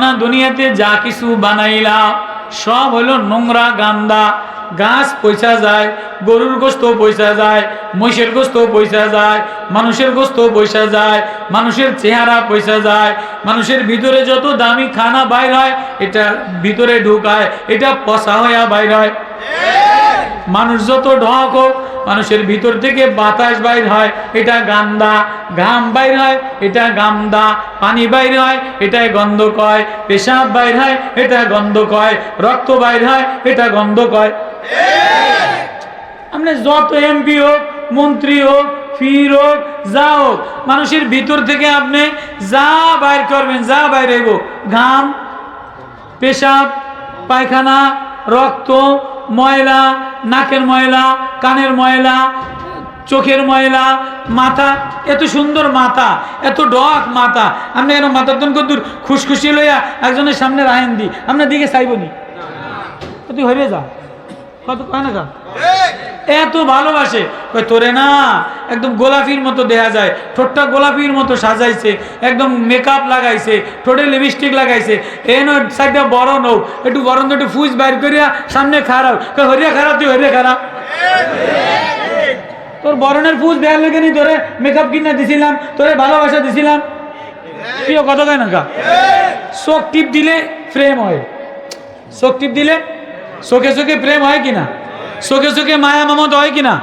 না দুনিয়াতে যা কিছু বানাইলাম সব হলো নোংরা গান্দা। গাছ পয়সা যায়, গরুর গোস্ত পয়সা যায়, মহিষের গোস্ত পয়সা যায়, মানুষের গোস্ত পয়সা যায়, মানুষের চেহারা পয়সা যায়, মানুষের ভিতরে যত দামি খানা বাইর হয় এটা ভিতরে ঢুকায়, এটা পচা হইয়া বাইর হয়। মানুষ যত ঢক হোক মানুষের ভিতর থেকে বাতাস বাইর হয়, এটা গান্দা। ঘাম বাইর হয়, এটা গান্দা। পানি বাইর হয়, এটাই গন্ধ কয়। পেশাব বাইর হয়, এটা গন্ধ কয়। রক্ত বাইর হয়, এটা গন্ধ কয়। আপনি যত এমপি হোক, মন্ত্রী হোক, পীর হোক, যা হোক, মানুষের ভিতর থেকে আপনি যা বাইর করবেন, যা বাইর হইব, ঘাম, পেশাব, পায়খানা, রক্ত, ময়লা, নাকের ময়লা, কানের ময়লা, চোখের ময়লা, মাথা, এত সুন্দর মাথা, এত ডক মাথা, আপনি এর মাথার তন কত দূর খুশখুশি লইয়া একজনের সামনে রাহেন দি, আপনার দিকে চাইবনি, তুই হয়ে যা কত কয় না কা এত ভালোবাসে। তোরে না একদম গোলাপির মতো দেখা যায়, ঠোঁটটা গোলাপির মতো সাজাইছে, একদম মেকআপ লাগাইছে, ঠোঁটে লিপস্টিক লাগাইছে, এন সাইডটা বড় নৌ, একটু বরং একটু ফুজ বাইর করিয়া সামনে খারাপ, হরিয়া খারাপ, তুই হরিয়া খারাপ। তোর বরণের ফুজ দেওয়ার লেগে নি তোরে মেকআপ কিনা দিছিলাম, তোরে ভালোবাসা দিছিলাম, প্রিয় কথা কয় না কা। চোখ টিপ দিলে প্রেম হয়, চোখ টিপ দিলে চোখে চোখে প্রেম হয় কিনা, চোখে চোখে মায়া মমত হয় কিনা।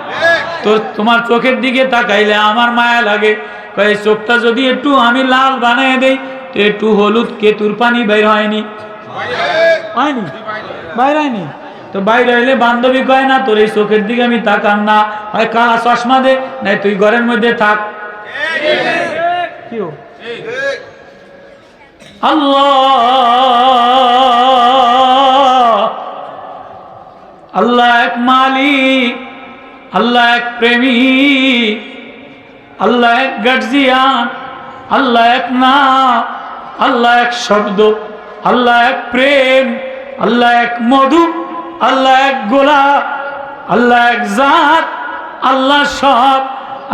তোর তোমার চোখের দিকে তাকাইলে আমার মায়া লাগে। কয় চোখটা যদি একটু আমি লাল বানিয়ে দেই তো একটু হলুদ কেতুর পানি বের হয়নি, হয়নি, বাইর হয়নি তো। বাইরে হইলে বান্ধবী কয় না তোর এই চোখের দিকে আমি তাকাম না, হয় কালা চশমা দে, নাই তুই ঘরের মধ্যে থাক। আল্লাহ আল্লাহ এক মালিক, আল্লাহ এক প্রেমী, আল্লাহ এক গার্জিয়ান, আল্লাহ এক নাম, আল্লাহ এক শব্দ, আল্লাহ এক প্রেম, আল্লাহ এক মধু, আল্লাহ এক গোলাপ, আল্লাহ এক জাত, আল্লাহ সব।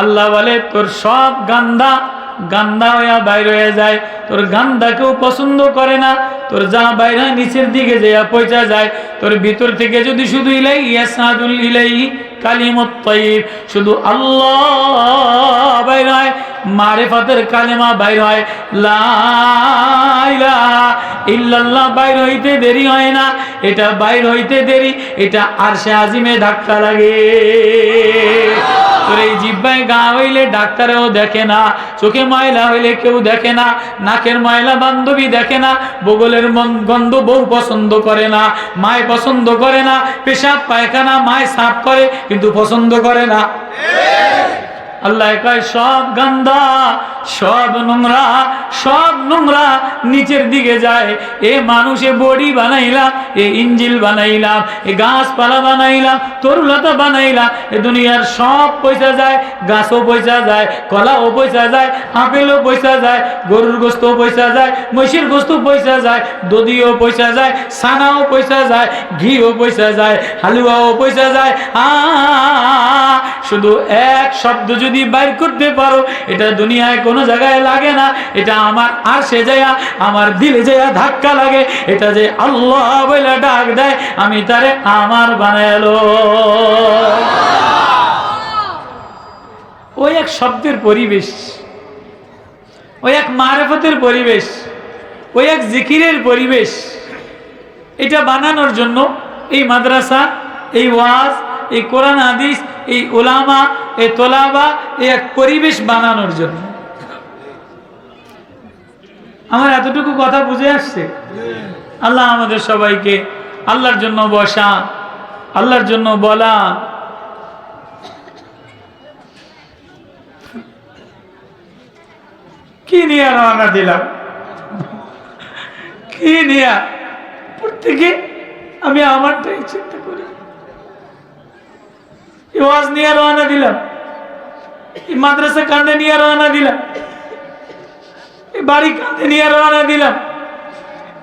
আল্লাহ বলে তোর সব গান্দা গান্দা হইয়া বাইর হয়ে যায়, তোর গান্দা কেউ পছন্দ করে না। তোর যা বাইরে নিচের দিকে যাইয়া পৌঁছা যায়, তোর ভিতর থেকে যদি শুধু ইলাই ইয়াসাদুল ইলাইহি কালিমুত তাইয়্যিব, শুধু আল্লাহ বাইর হয়, মারিফাতের কালেমা বাইর হয়, লা ইলাহা ইল্লাল্লাহ বাইর হইতে দেরি হয় না। এটা বাইর হইতে দেরি, এটা আরশে আজিমে ধাক্কা লাগে। তোর এই জিহ্বায় গা হইলে ডাক্তারেও দেখে না, চোখে ময়লা হইলে কেউ দেখে না, নাকের ময়লা বান্ধবী দেখে না, বগলের গন্ধ বউ পছন্দ করে না, মায় পছন্দ করে না, পেশাব পায়খানা মায় সাফ করে কিন্তু পছন্দ করে না। আল্লাহ কয় সব গান্দা, সব নোংরা, সব নোংরা নিচের দিকে যায়। এ মানুষে বডি বানাইলাম, এ ইঞ্জিল বানাইলাম, এ গাছপালা বানাইলাম, তরুলতা বানাইলাম, এ দুনিয়ার সব পয়সা যায়, গাছও পয়সা যায়, কলাও পয়সা যায়, আপেলও পয়সা যায়, গরুর গোস্ত পয়সা যায়, মহিষের গোস্ত পয়সা যায়, দধিও পয়সা যায়, ছানাও পয়সা যায়, ঘিও পয়সা যায়, হালুয়াও পয়সা যায়। শুধু এক শব্দ যদি বাইর করতে পারো, এটা দুনিয়ায় কোনো জায়গায় লাগে না, এটা আমার আরশে যায়া, আমার দিলে যায়া ধাক্কা লাগে। এটা যে আল্লাহ বলে ডাক দেয়, আমি তারে আমার বানাইলো। ওই এক শব্দের পরিবেশ, ওই এক মারিফতের পরিবেশ, ওই এক জিকিরের পরিবেশ, এটা বানানোর জন্য এই মাদ্রাসা, এই ওয়াজ, এই কোরআন হাদিস, এই উলামা, এই তোলাবা, এই এক পরিবেশ বানানোর জন্য। আমার এতটুকু কথা বুঝে আসছে? আল্লাহ আমাদের সবাইকে আল্লাহর জন্য বসা, আল্লাহর জন্য বলা, কি নিয়ে রওনা দিলাম, কি নিয়ে প্রত্যেকে আমি আমারটাই চিন্তা করি। ওয়াজ নিয়ে রওনা দিলাম, এই মাদ্রাসা কান্দে নিয়ে রওনা দিলাম, এই বাড়ি কান্দে নিয়ে রওনা দিলাম,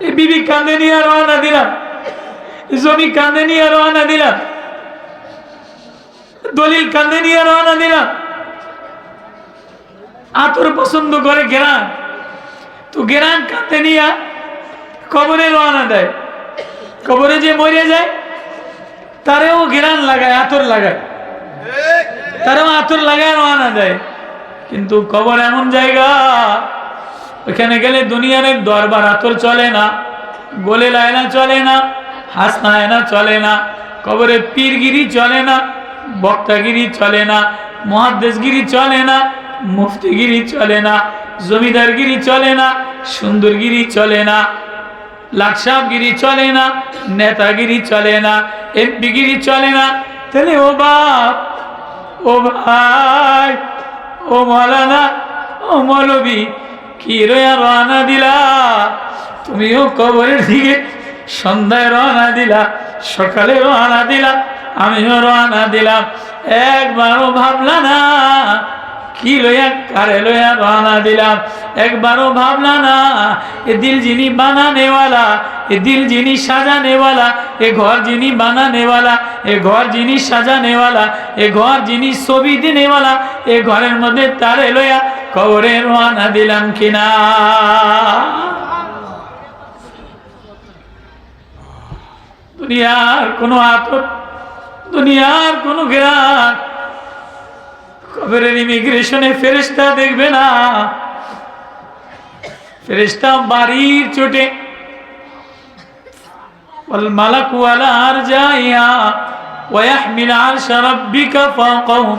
এই বিবি কান্দে নিয়ে রওনা দিলাম, এই জমি কান্দে নিয়ে রওনা দিলাম, দলিল কান্দে নিয়ে রওনা দিলাম। আতর পছন্দ করে গেরান, তো গেরান কান্দে নিয়ে কবরে রওনা দেয়। কবরে যে মরে যায় তারেও ঘেরান লাগায়, আতর লাগায়, তারাও আতর লাগায় রওনা দেয়। কিন্তু কবর এমন জায়গা, ওখানে গেলে দুনিয়ার এক দরবার আতর চলে না, গোলে লায়না চলে না, হাসনায়না চলে না, কবরে পীরগিরি চলে না, বক্তাগিরি চলে না, মুহাদ্দিসগিরি চলে না, মুফতিগিরি চলে না, জমিদারগিরি চলে না, সুন্দরগিরি চলে না, লাকসাবগিরি চলে না, নেতাগিরি চলে না, এমপিগিরি চলে না। তাহলে ও বাপ, ও ভাই, ও মৌলানা, ও মৌলবী, কি রয়া রওনা দিলা? তুমিও কবরের দিকে সন্ধ্যায় রওনা দিলা, সকালে রওনা দিলা, আমিও রওনা দিলাম। একবারও ভাবলা না কি লইয়া কারে লইয়া রওনা দিলাম? একবারও ভাবলা না এ দিল যিনি বানানেওয়ালা, এ দিল যিনি সাজানেওয়ালা, এ ঘর যিনি বানানেওয়ালা, এ ঘর যিনি সাজানেওয়ালা, এ ঘর যিনি ছবি দিনেওয়ালা, এ ঘরের মধ্যে তারে লইয়া কবরে রওনা দিলাম কিনা? দুনিয়ার কোনো আতর, দুনিয়ার কোনো ঘ্রাণ কবরের ইমিগ্রেশনে ফেরেশতা দেখবে না। ফেরেশতা বাড়ির চোটে ওয়াল মালাকু আলা আরজাইহা ওয়া ইয়াহমিল আরশা রাব্বিকা ফাওকাহুম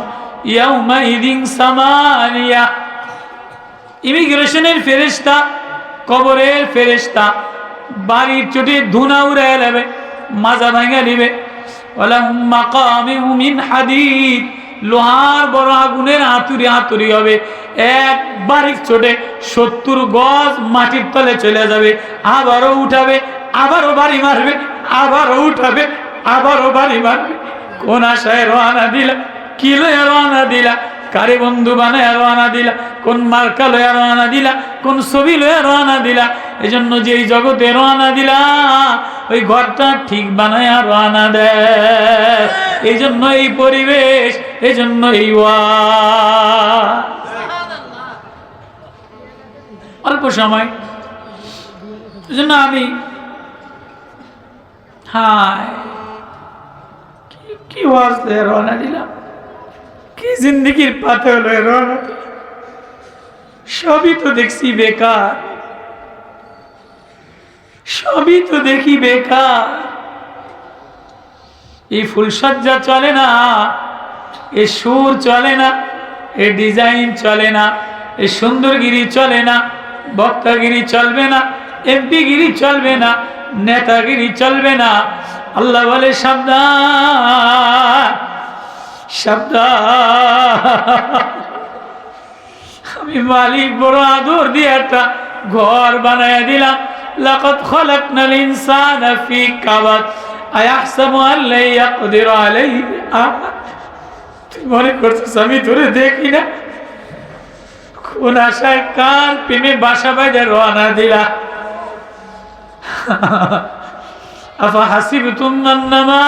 ইয়াওমাইযিন সামানিয়া। ইমিগ্রেশনের ফেরেশতা, কবরের ফেরেশতা বাড়ির চোটে ধুনা উড়াইয়া নেবে, মাজা ভাঙা দিবে। ওয়ালাহুম মাকামিউ মিন হাদিদ, লোহার বড় আগুনের হাতুড়ি হাতুড়ি হবে। এক বারিক চোটে 70 গজ মাটির তলে চলে যাবে, আবারও উঠাবে, আবারও বাড়ি মারবে, আবারও উঠাবে, আবারও বাড়ি মারবে। কোন আশায় রওনা দিলা? কি লইয়া রওনা দিলা? কারে বন্ধু বানায় রওনা দিলা? কোন মার্কা লইয়া রওনা দিলা? কোন ছবি লইয়া রওনা দিলা? এই জন্য যে এই জগতে রওনা দিলা, ওই ঘরটা ঠিক বানায় রওনা দেয়। এই জন্য এই পরিবেশ, এই জন্য এই অল্প সময়। এই জন্য আমি হায় কি ওয়াজ লইয়া রওনা দিলাম, কি জিন্দগির পাথর লইয়া রওনা দিলাম। সবই তো দেখছি বেকার, সবই তো দেখি বেকার। এই ফুলসজ্জা চলে না, এ সুর চলে না, এ ডিজাইন চলে না, এ সুন্দরগিরি চলে না, বক্তাগিরি চলবে না, এমপিগিরি চলবে না, নেতাগিরি চলবে না। আল্লাহ বলে সাবধান, সাবধান। আমি মালিক বড় আদর দিয়ে একটা ঘর বানায় দিলাম। লাকাদ খালাকনাল ইনসানা ফি কাবাদ আয়াহসাবু আন লা ইয়াকদিরু আলাইহি আহাদ। তুই মনে করছিস আমি তোরে দেখি না? কোন আশায় কার প্রেমে বাসা বাইরে রওনা দিলা? আফা হাসিবতুম আন্নামা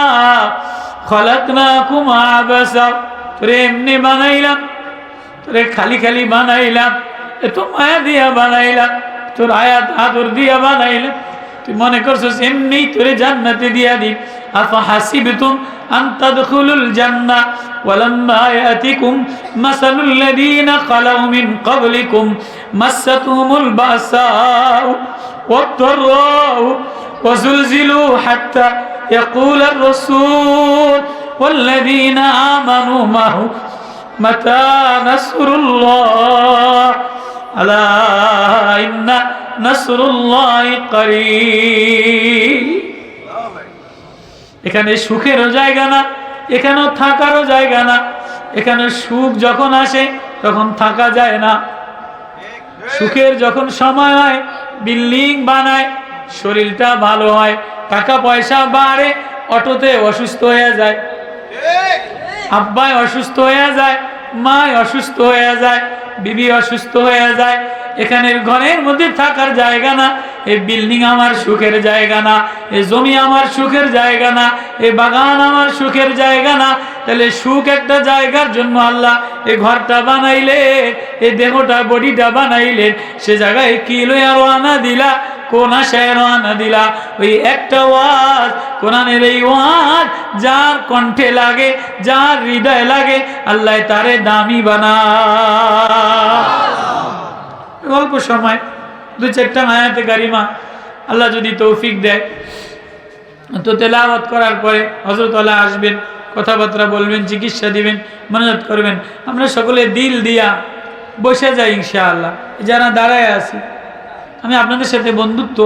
খালাকনাকুম আবাসা। তোরে এমনি বানাইলাম, তোরে খালি খালি বানাইলাম, এত মায়া দিয়া বানাইলাম, তোর আয়াত আদর দিয়া বানাইলাম, তুই মনে করছিস এমনি তোরে জান্নাতে দিয়া দিই। আফা হাসিবতুম আন তাদখুলুল জান্নাহ ওয়ালাম্মা ইয়াতিকুম মাসালুল লাযীনা খালাউ মিন ক্বাবলিকুম মাসাতুহুমুল বাসাউ ওয়াদ-দাররাউ ওয়াযুলজিলু হাত্তা ইয়াকুলার রাসূল ওয়াল্লাযীনা আমানু মাহু মাতা নাসরুল্লাহ আলা ইন্না নাসরুল্লাহি করিব। এখানে সুখেরও জায়গা না, এখানেও থাকারও জায়গা না। এখানে সুখ যখন আসে তখন থাকা যায় না। সুখের যখন সময় হয় বিল্ডিং বানায়, শরীরটা ভালো হয়, টাকা পয়সা বাড়ে, অটোতে অসুস্থ হয়ে যায়, আব্বাই অসুস্থ হয়ে যায়, মায় অসুস্থ হয়ে যায়, বিবি অসুস্থ হয়ে যায়। এখানের ঘরের মধ্যে থাকার জায়গা না, এই বিল্ডিং আমার সুখের জায়গা না, এই জমি আমার সুখের জায়গা না, এই বাগান আমার সুখের জায়গা না। তাহলে সুখ একটা জায়গার জন্য আল্লাহ এই ঘরটা বানাইলে, এই দেহটা বডিটা বানাইলেন। সে জায়গায় কি লইয়া রওনা দিলা? কোন আশায় রওনা দিলা? ওই একটা ওয়াজ, কোরআনের এই ওয়াজ যার কণ্ঠে লাগে, যার হৃদয় লাগে, আল্লাহ তারে দামি বানায়। অল্প সময় 2-4টা আয়াতে কারিমা আল্লাহ যদি তৌফিক দেয় তো তেলাওয়াত করার পরে হযরত আল্লাহ আসবেন, কথাবার্তা বলবেন, চিকিৎসা দিবেন, মনোজাত করবেন। আমরা সকলে দিল দিয়া বসে যাই ইনশাআল্লাহ। যারা দাঁড়ায় আছি, আমি আপনাদের সাথে বন্ধুত্ব,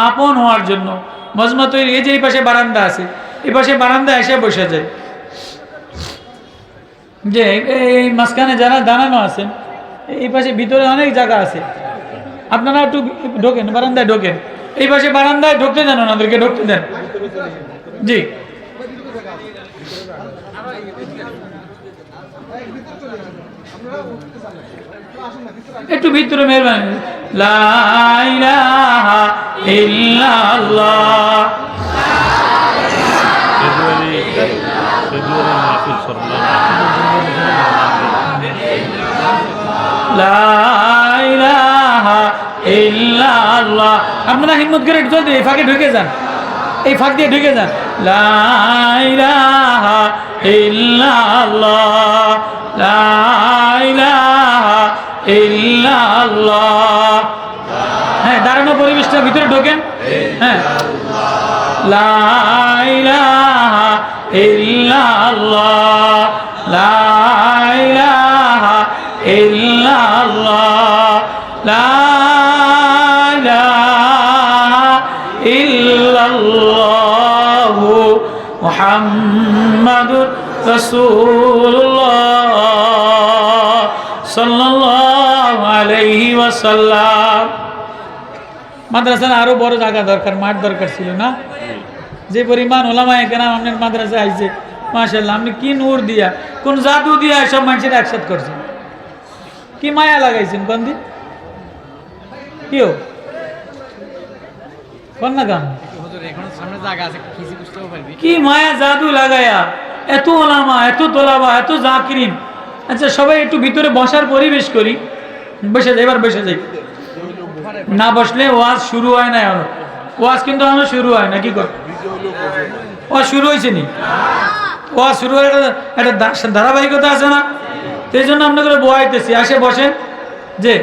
আপন হওয়ার জন্য মজমা তৈরি। এই যে এই পাশে বারান্দা আছে, এই পাশে বারান্দা এসে বসে যায়। যে এই মাঝখানে যারা দাঁড়ানো আছেন, এই পাশে ভিতরে অনেক জায়গা আছে, আপনারা একটু ঢোকেন, বারান্দায় ঢোকেন। এই পাশে বারান্দায় ঢুকতে দেন, ওনাদেরকে ঢুকতে দেন। জি, একটু ভিতরে মেহরবানি। লা ইলাহা ইল্লাল্লাহ। লা ইলাহা ইল্লাল্লাহ। আপনারা হিম্মত করে একটু এই ফাঁকে ঢুকে যান, এই ফাঁক দিয়ে ঢুকে যান। লা ইলাহা ইল্লাল্লাহ, লা ইলাহা ইল্লাল্লাহ। হ্যাঁ, দাঁড়ানো পরিবেশটা ভিতরে ঢোকেন। হ্যাঁ, লা ইলাহা ইল্লাল্লাহ, লা ইলাহা ইল্লাল্লাহ, লা ইলাহা ইল্লাল্লাহ মুহাম্মাদুর রাসূলুল্লাহ সাল্লাল্লাহু আলাইহি ওয়াসাল্লাম। মাদ্রাসার আরো বড় জায়গা দরকার, মাঠ দরকার ছিল না? যে পরিমাণ ওলামায়ে কেরাম আপনার মাদ্রাসায় আইছে, মাশাআল্লাহ। আপনি কি নূর দিয়া, কোন জাদু দিয়া সব মানুষের একসাথ করছেন, কি মায়া লাগাইছেন? কোন দিন কিও কোন না গান, কি মায়া জাদু লাগায়া এত ওলামা, এত তোলাবা, এত জাকিরিন। আচ্ছা, সবাই একটু ভিতরে বসার পরিবেশ করি। বসে যাই, এবার বসে যাই। না বসলে ওয়াজ শুরু হয় না। ওয়াজ কিন্তু আমার শুরু হয় না। কি কর, ওয়াজ শুরু হয়েছে নি? ওয়াজ শুরু হয়, একটা ধারাবাহিকতা আছে না? সেই জন্য আপনাকে বয়াইতেছি। আসে বসেন। যে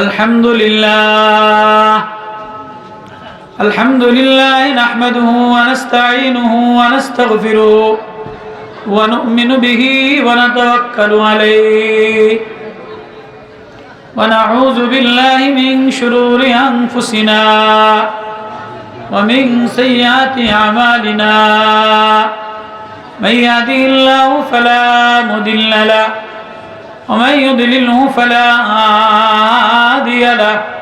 আলহামদুলিল্লাহ, আলহামদুলিল্লাহ নাহমাদুহু ওয়া নাস্তাঈনুহু ওয়া নাস্তাগফিরুহু ওয়া নু'মিনু বিহি ওয়া নাতাওয়াক্কালু আলাইহি ওয়া নাউযু বিল্লাহি মিন শুরুরি আনফুসিনা ওয়া মিন সাইয়্যাতি আমালিনা। মান ইয়াহদিহিল্লাহু ফালা মুদিল্লা লাহু ওয়া মান ইউদ্লিলহু ফালা হাদিয়া লাহু।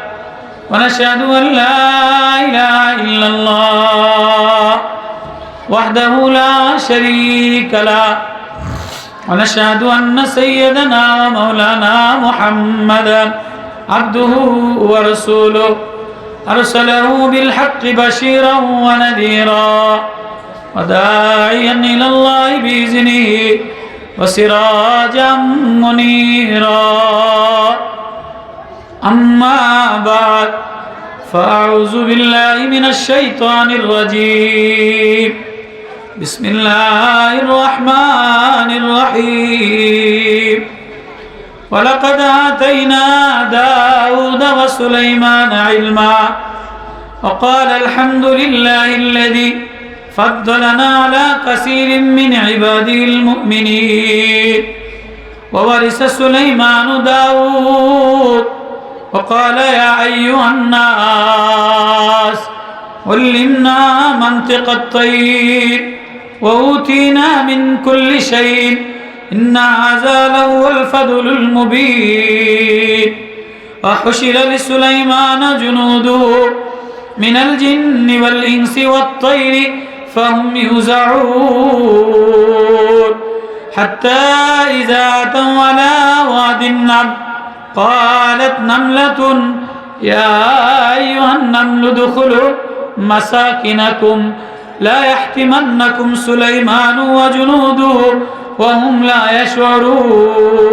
ونشهد أن لا إله إلا الله وحده لا شريك له ونشهد أن سيدنا ومولانا محمدا عبده ورسوله أرسله بالحق بشيرا ونذيرا وداعيا إلى الله بإذنه وسراجا منيرا. أما بعد فأعوذ بالله من الشيطان الرجيم. بسم الله الرحمن الرحيم. ولقد آتينا داود وسليمان علما وقال الحمد لله الذي فضلنا على كثير من عباده المؤمنين. وورث سليمان داود وقال يا أيها الناس علمنا منطق الطير وأوتينا من كل شيء إن هذا لهو الفضل المبين. وحشر لسليمان جنوده من الجن والإنس والطير فهم يوزعون حتى إذا أتوا على واد النمل قالت نملة يا أيها النمل ادخلوا مساكنكم لا يحطمنكم سليمان وجنوده وهم لا يشعرون.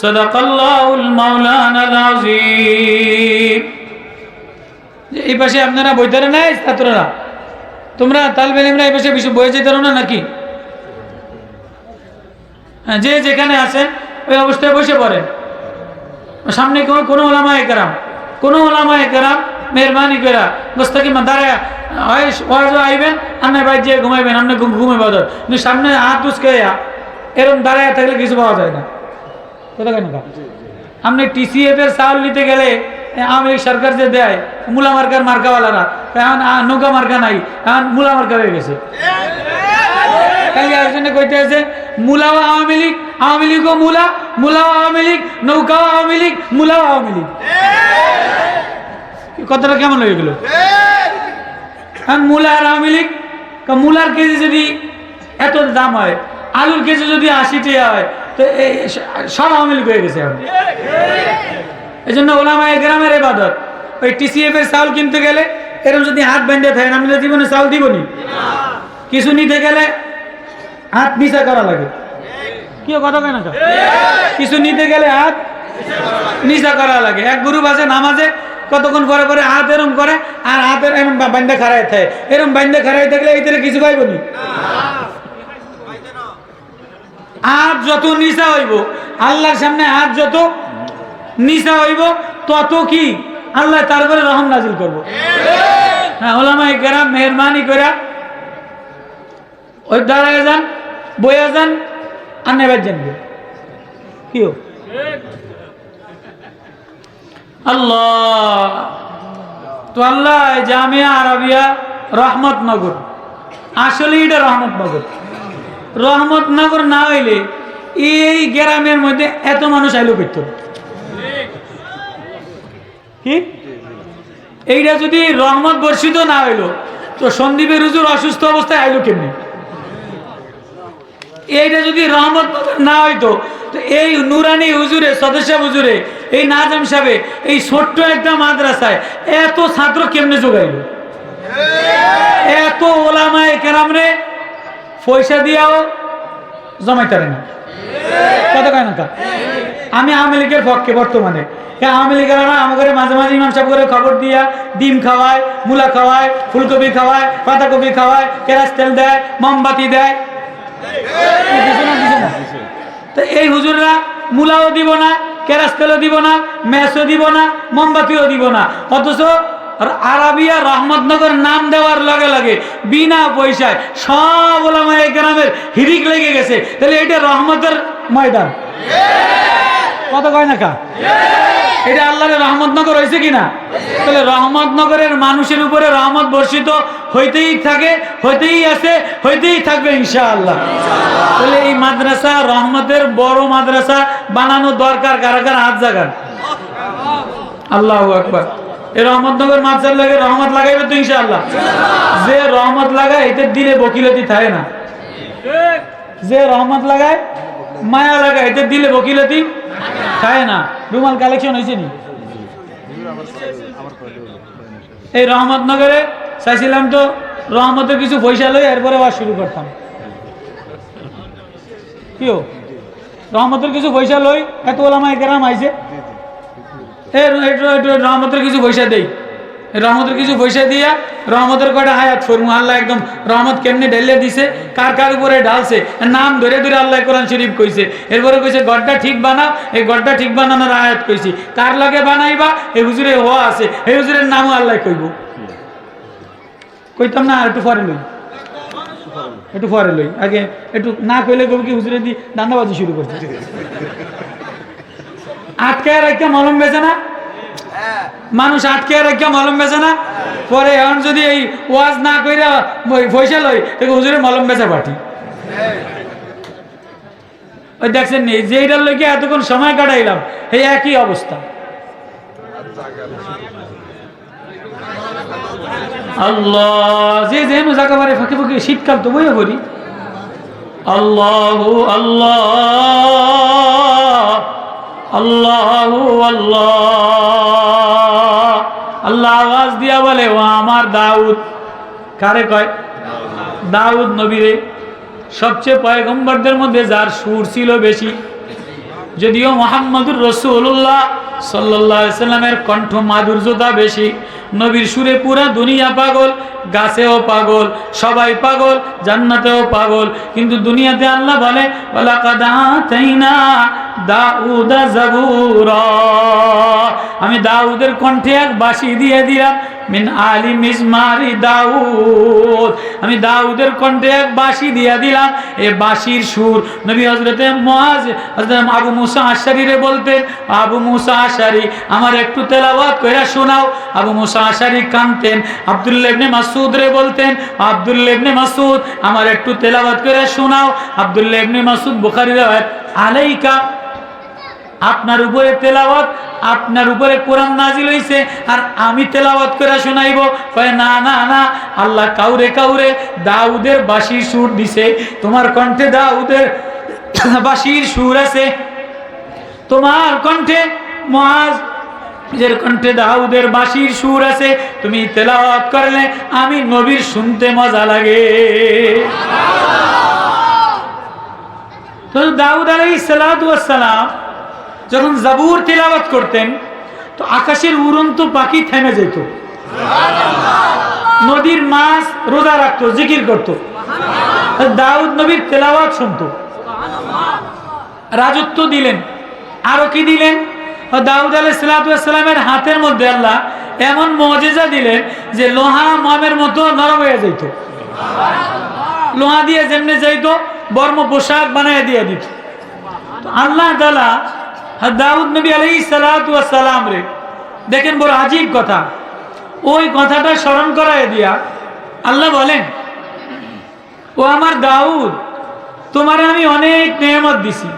সাদাকাল্লাহুল মাওলানাল আযীম। এই পাশে আপনারা বইতারে নাই ছাত্ররা, তোমরা তালবে ইলমরা এই পাশে বই যেতে না নাকি? হ্যাঁ, যে যেখানে আছেন ওই অবস্থায় বসে পড়েন। সামনে কোনো ওলামায়ে কেরাম মেহরবানি করে গোস্তাকিমা দাঁড়ায় ওয়াজ আইবেন, আপনি বাইর যেয়ে ঘুমাইবেন, আপনি ঘুমে বাদর, কিন্তু সামনে হাত উচকে এরকম দাঁড়ায় থাকলে কিছু পাওয়া যায় না। কথা কেন? আপনি TCF এর চাউল নিতে গেলে আওয়ামী লীগ সরকার যে দেয় মূলা মার্কার মার্কাওয়ালারা, এখন নৌকা মার্কা নাই, এখন মূলা মার্কা হয়ে গেছে। একজনে কইতে আছে মূলাও আওয়ামী লীগ, আওয়ামী লীগও মূলা, মূলাও আওয়ামী লীগ, নৌকাও আওয়ামী লীগ, মূলাও আওয়ামী লীগ। কথাটা কেমন হয়ে গেল? মূলা আর আওয়ামী লীগ, মূলার কেজি যদি এত দাম হয়, আলুর কেজি যদি 80 টাকা হয়, তো সব আওয়ামী লীগ হয়ে গেছে। এই জন্য ওলামায়ে কেরামের ইবাদত, ওই TCF এর চাউল কিনতে গেলে এরকম যদি হাত বেঁধে থাকেন, আমি জীবনে চাউল দিবনি। কিছু নিতে গেলে হাত নিচা করা লাগে। কি কথা কেন? কিছু নিতে গেলে হাত নিচা করা লাগে। এক গ্রুপ আছে নামাজে কতক্ষণ পরে পরে হাত এরম করে, আর হাতের এরম বান্ধে খাড়াই থাকে, এরম বান্ধে খাড়াই থাকলে এই থেকে কিছু পাইবনি। হাত যত নিচা হইব, আল্লাহর সামনে হাত যত নিচা হইব, তত কি আল্লাহ তারপরে রহম নাজিল করবো। হ্যাঁ, ওলামায়ে কেরাম মেহরবানি করে ওই দাঁড়ায় যান, বইয়া যান, আর নেবার জানবে কি আল্লাহ। তো আল্লাহ জামিয়া আরবিয়া রহমতনগর, আসলে এটা রহমতনগর। রহমতনগর না হইলে এই গ্রামের মধ্যে এত মানুষ আইলো করত কি? এইটা যদি রহমত বর্ষিত না হইলো, তো সন্দীপের হুজুর অসুস্থ অবস্থায় আইলো কেমনি? এইটা যদি রহমত না হইতো, তো এই নুরানি হুজুরে, সদস্য হুজুরে, এই নাজাম সাহেব এই ছোট্ট একটা মাদ্রাসায় এত ছাত্র কেমনে যোগাইল? এত ওলামায়ে কেরাম রে পয়সা দিয়াও জমাইতে পারে না। কথা কয় না? আমি আওয়ামী লীগের পক্ষে বর্তমানে। আওয়ামী লীগের আমাদের মাঝে মাঝে ইমাম সাহেব করে খবর দিয়া ডিম খাওয়ায়, মূলা খাওয়ায়, ফুলকপি খাওয়ায়, পাতাকপি খাওয়ায়, কেরাস তেল দেয়, মোমবাতি দেয়। তো এই হুজুররা মূলাও দিব না, কেরাস তেলও দিব না, মেসও দিব না, মোমবাতিও দিব না, অথচ আরাবিয়া রহমতনগর নাম দেওয়ার লগে লগে বিনা পয়সায় সব ওলামায়ে কেরামের হিরিক লেগে গেছে। তাহলে এটা রহমতের ময়দান। কত কয় না? এটা আল্লাহর রহমতনগর হয়েছে কিনা? তাহলে রহমতনগরের মানুষের উপরে রহমত বর্ষিত হইতেই থাকে, হইতেই আছে, হইতেই থাকবে ইনশাআল্লাহ। তাহলে এই মাদ্রাসা রহমতের বড় মাদ্রাসা বানানো দরকার। কারা কারা হাত জাগান? আল্লাহু আকবার। এই রহমতনগর মাদ্রাসার লাগে রহমত লাগাইবে তো ইনশাআল্লাহ। যে রহমত লাগায় এতে দিলে বকিলতি থাকে না। যে রহমত লাগায়, মায়া লাগায়, এতে দিলে বকিলতি থাকে না। রুমাল কালেকশন হয়েছে নি? এই রহমতনগরে চাইছিলাম তো রহমতের কিছু পয়সা লই এরপরে ওয়াজ শুরু করতাম। কি রহমতের কিছু পয়সা লই, এত ওলামায়ে কেরাম আইছে, রহমতের কিছু পয়সা দেই, রহমতের কিছু পয়সা দিয়া রহমতের কয়টা হায়াত ফরমু। আল্লাহ একদম রহমত কেমনে ঢেলে দিছে, কার কার উপরে ঢালছে, নাম ধরে ধরে আল্লাহ কোরআন শরীফ কইছে। এরপরে কইছে গড়টা ঠিক বানাও, এই গড়টা ঠিক বানানোর আয়াত কইছি। কার লাগে বানাইবা? এই হুজুরে হওয়া আছে, এই হুজুরের নামও আল্লাহ কইব। কইতাম না, একটু পরে লই, একটু পরে লই, আগে একটু না কইলে কবি কি হুজুরে দি দান্দাবাজি শুরু করছে। আটকায় রাখা মলম বেচে না মানুষ, আটকায় রাখা মলম বেচে না। পরে এখন যদি এই ওয়াজ না কইরা পয়সা লই, হুজুরের মলম বেচা পাঠি। ওই দেখছেন নি যে এইটার লইকে এতক্ষণ সময় কাটাইলাম, এই একই অবস্থা। আল্লাহ যে যেন জায়গা বারে ফাঁকে ফাঁকে শীতকাল তো বইয়া করি। আল্লাহু আল্লাহ, আল্লাহু আল্লাহ। আল্লাহ আওয়াজ দিয়া বলে, ও আমার দাউদ। কারে কয়? দাউদ নবীরে। সবচেয়ে পয়গম্বরদের মধ্যে যার সুর ছিল বেশি, যদিও মুহাম্মদুর রাসূলুল্লাহ সাল্লাল্লাহু আলাইহি সাল্লামের কণ্ঠ মাধুর্যতা বেশি, নবীর সুরে পুরা দুনিয়া পাগল, গাছেও পাগল, সবাই পাগল, জান্নাতেও পাগল। কিন্তু দুনিয়াতে আল্লাহ বলে ওয়ালাকাদ আতাইনা দাউদা জাবুরা, আমি দাউদের কণ্ঠে এক বাঁশি দিয়ে দিলাম, মিন আলি মিজমারি দাউদ, আমি দাউদের কণ্ঠে এক বাঁশি দিয়ে দিলাম। এ বাঁশির সুর নবী হযরতে মুআজ, হযরত আবু মুসা আশআরীরে বলতেন, আবু মুসা আশআরী আমার একটু তেলাওয়াত কইরা শোনাও। আবু মুসা আশআরী কাঁদতেন। আব্দুল্লাহ ইবনে মাসউদ রে বলতেন, আব্দুল্লাহ ইবনে মাসউদ আমার একটু তেলাওয়াত কইরা শোনাও। আব্দুল্লাহ ইবনে মাসউদ বুখারী রাওয়ায়াত, আলাইকা, আপনার উপরে তেলাওয়াত, আপনার উপরে কোরআন নাজিল হইছে আর আমি তেলাওয়াত করে শোনাইব? কয় না না না, আল্লাহ কাউরে কাউরে দাউদের বাঁশির সুর দিছে, তোমার কণ্ঠে দাউদের বাঁশির সুর আছে, তোমার কণ্ঠে মুআজের কণ্ঠে দাউদের বাঁশির সুর আছে, তুমি তেলাওয়াত করলে আমি নবীর শুনতে মজা লাগে। তো দাউদ আলাইহিস সালাতু ওয়াস সালাম যখন জাবুর তিলাওয়াত করতেন তো আকাশের উড়ন্ত পাখি থেমে যেত, নদীর মাছ রোজা রাখতো, জিকির করত, দাউদ নবীর তেলাওয়াত শুনতো। রাজত্ব দিলেন, আরো কি দিলেন? দাউদ আলাইহিস সালাতু ওয়াস সালামের হাতের মধ্যে আল্লাহ এমন মুজিজা দিলেন যে লোহা মমের মতো নরম হয়ে যেত, লোহা দিয়ে যেমনে যাইতো বর্ম পোশাক বানায় দিয়ে দিত। তো আল্লাহ তাআলা দাউদ নবী আলাইহিস সালাতু ওয়াস সালাম রে দেখেন বড় আজীব কথা, ওই কথাটা স্মরণ করায় দিয়া আল্লাহ বলেন, ও আমার দাউদ, তোমারে আমি অনেক নেয়ামত দিছি,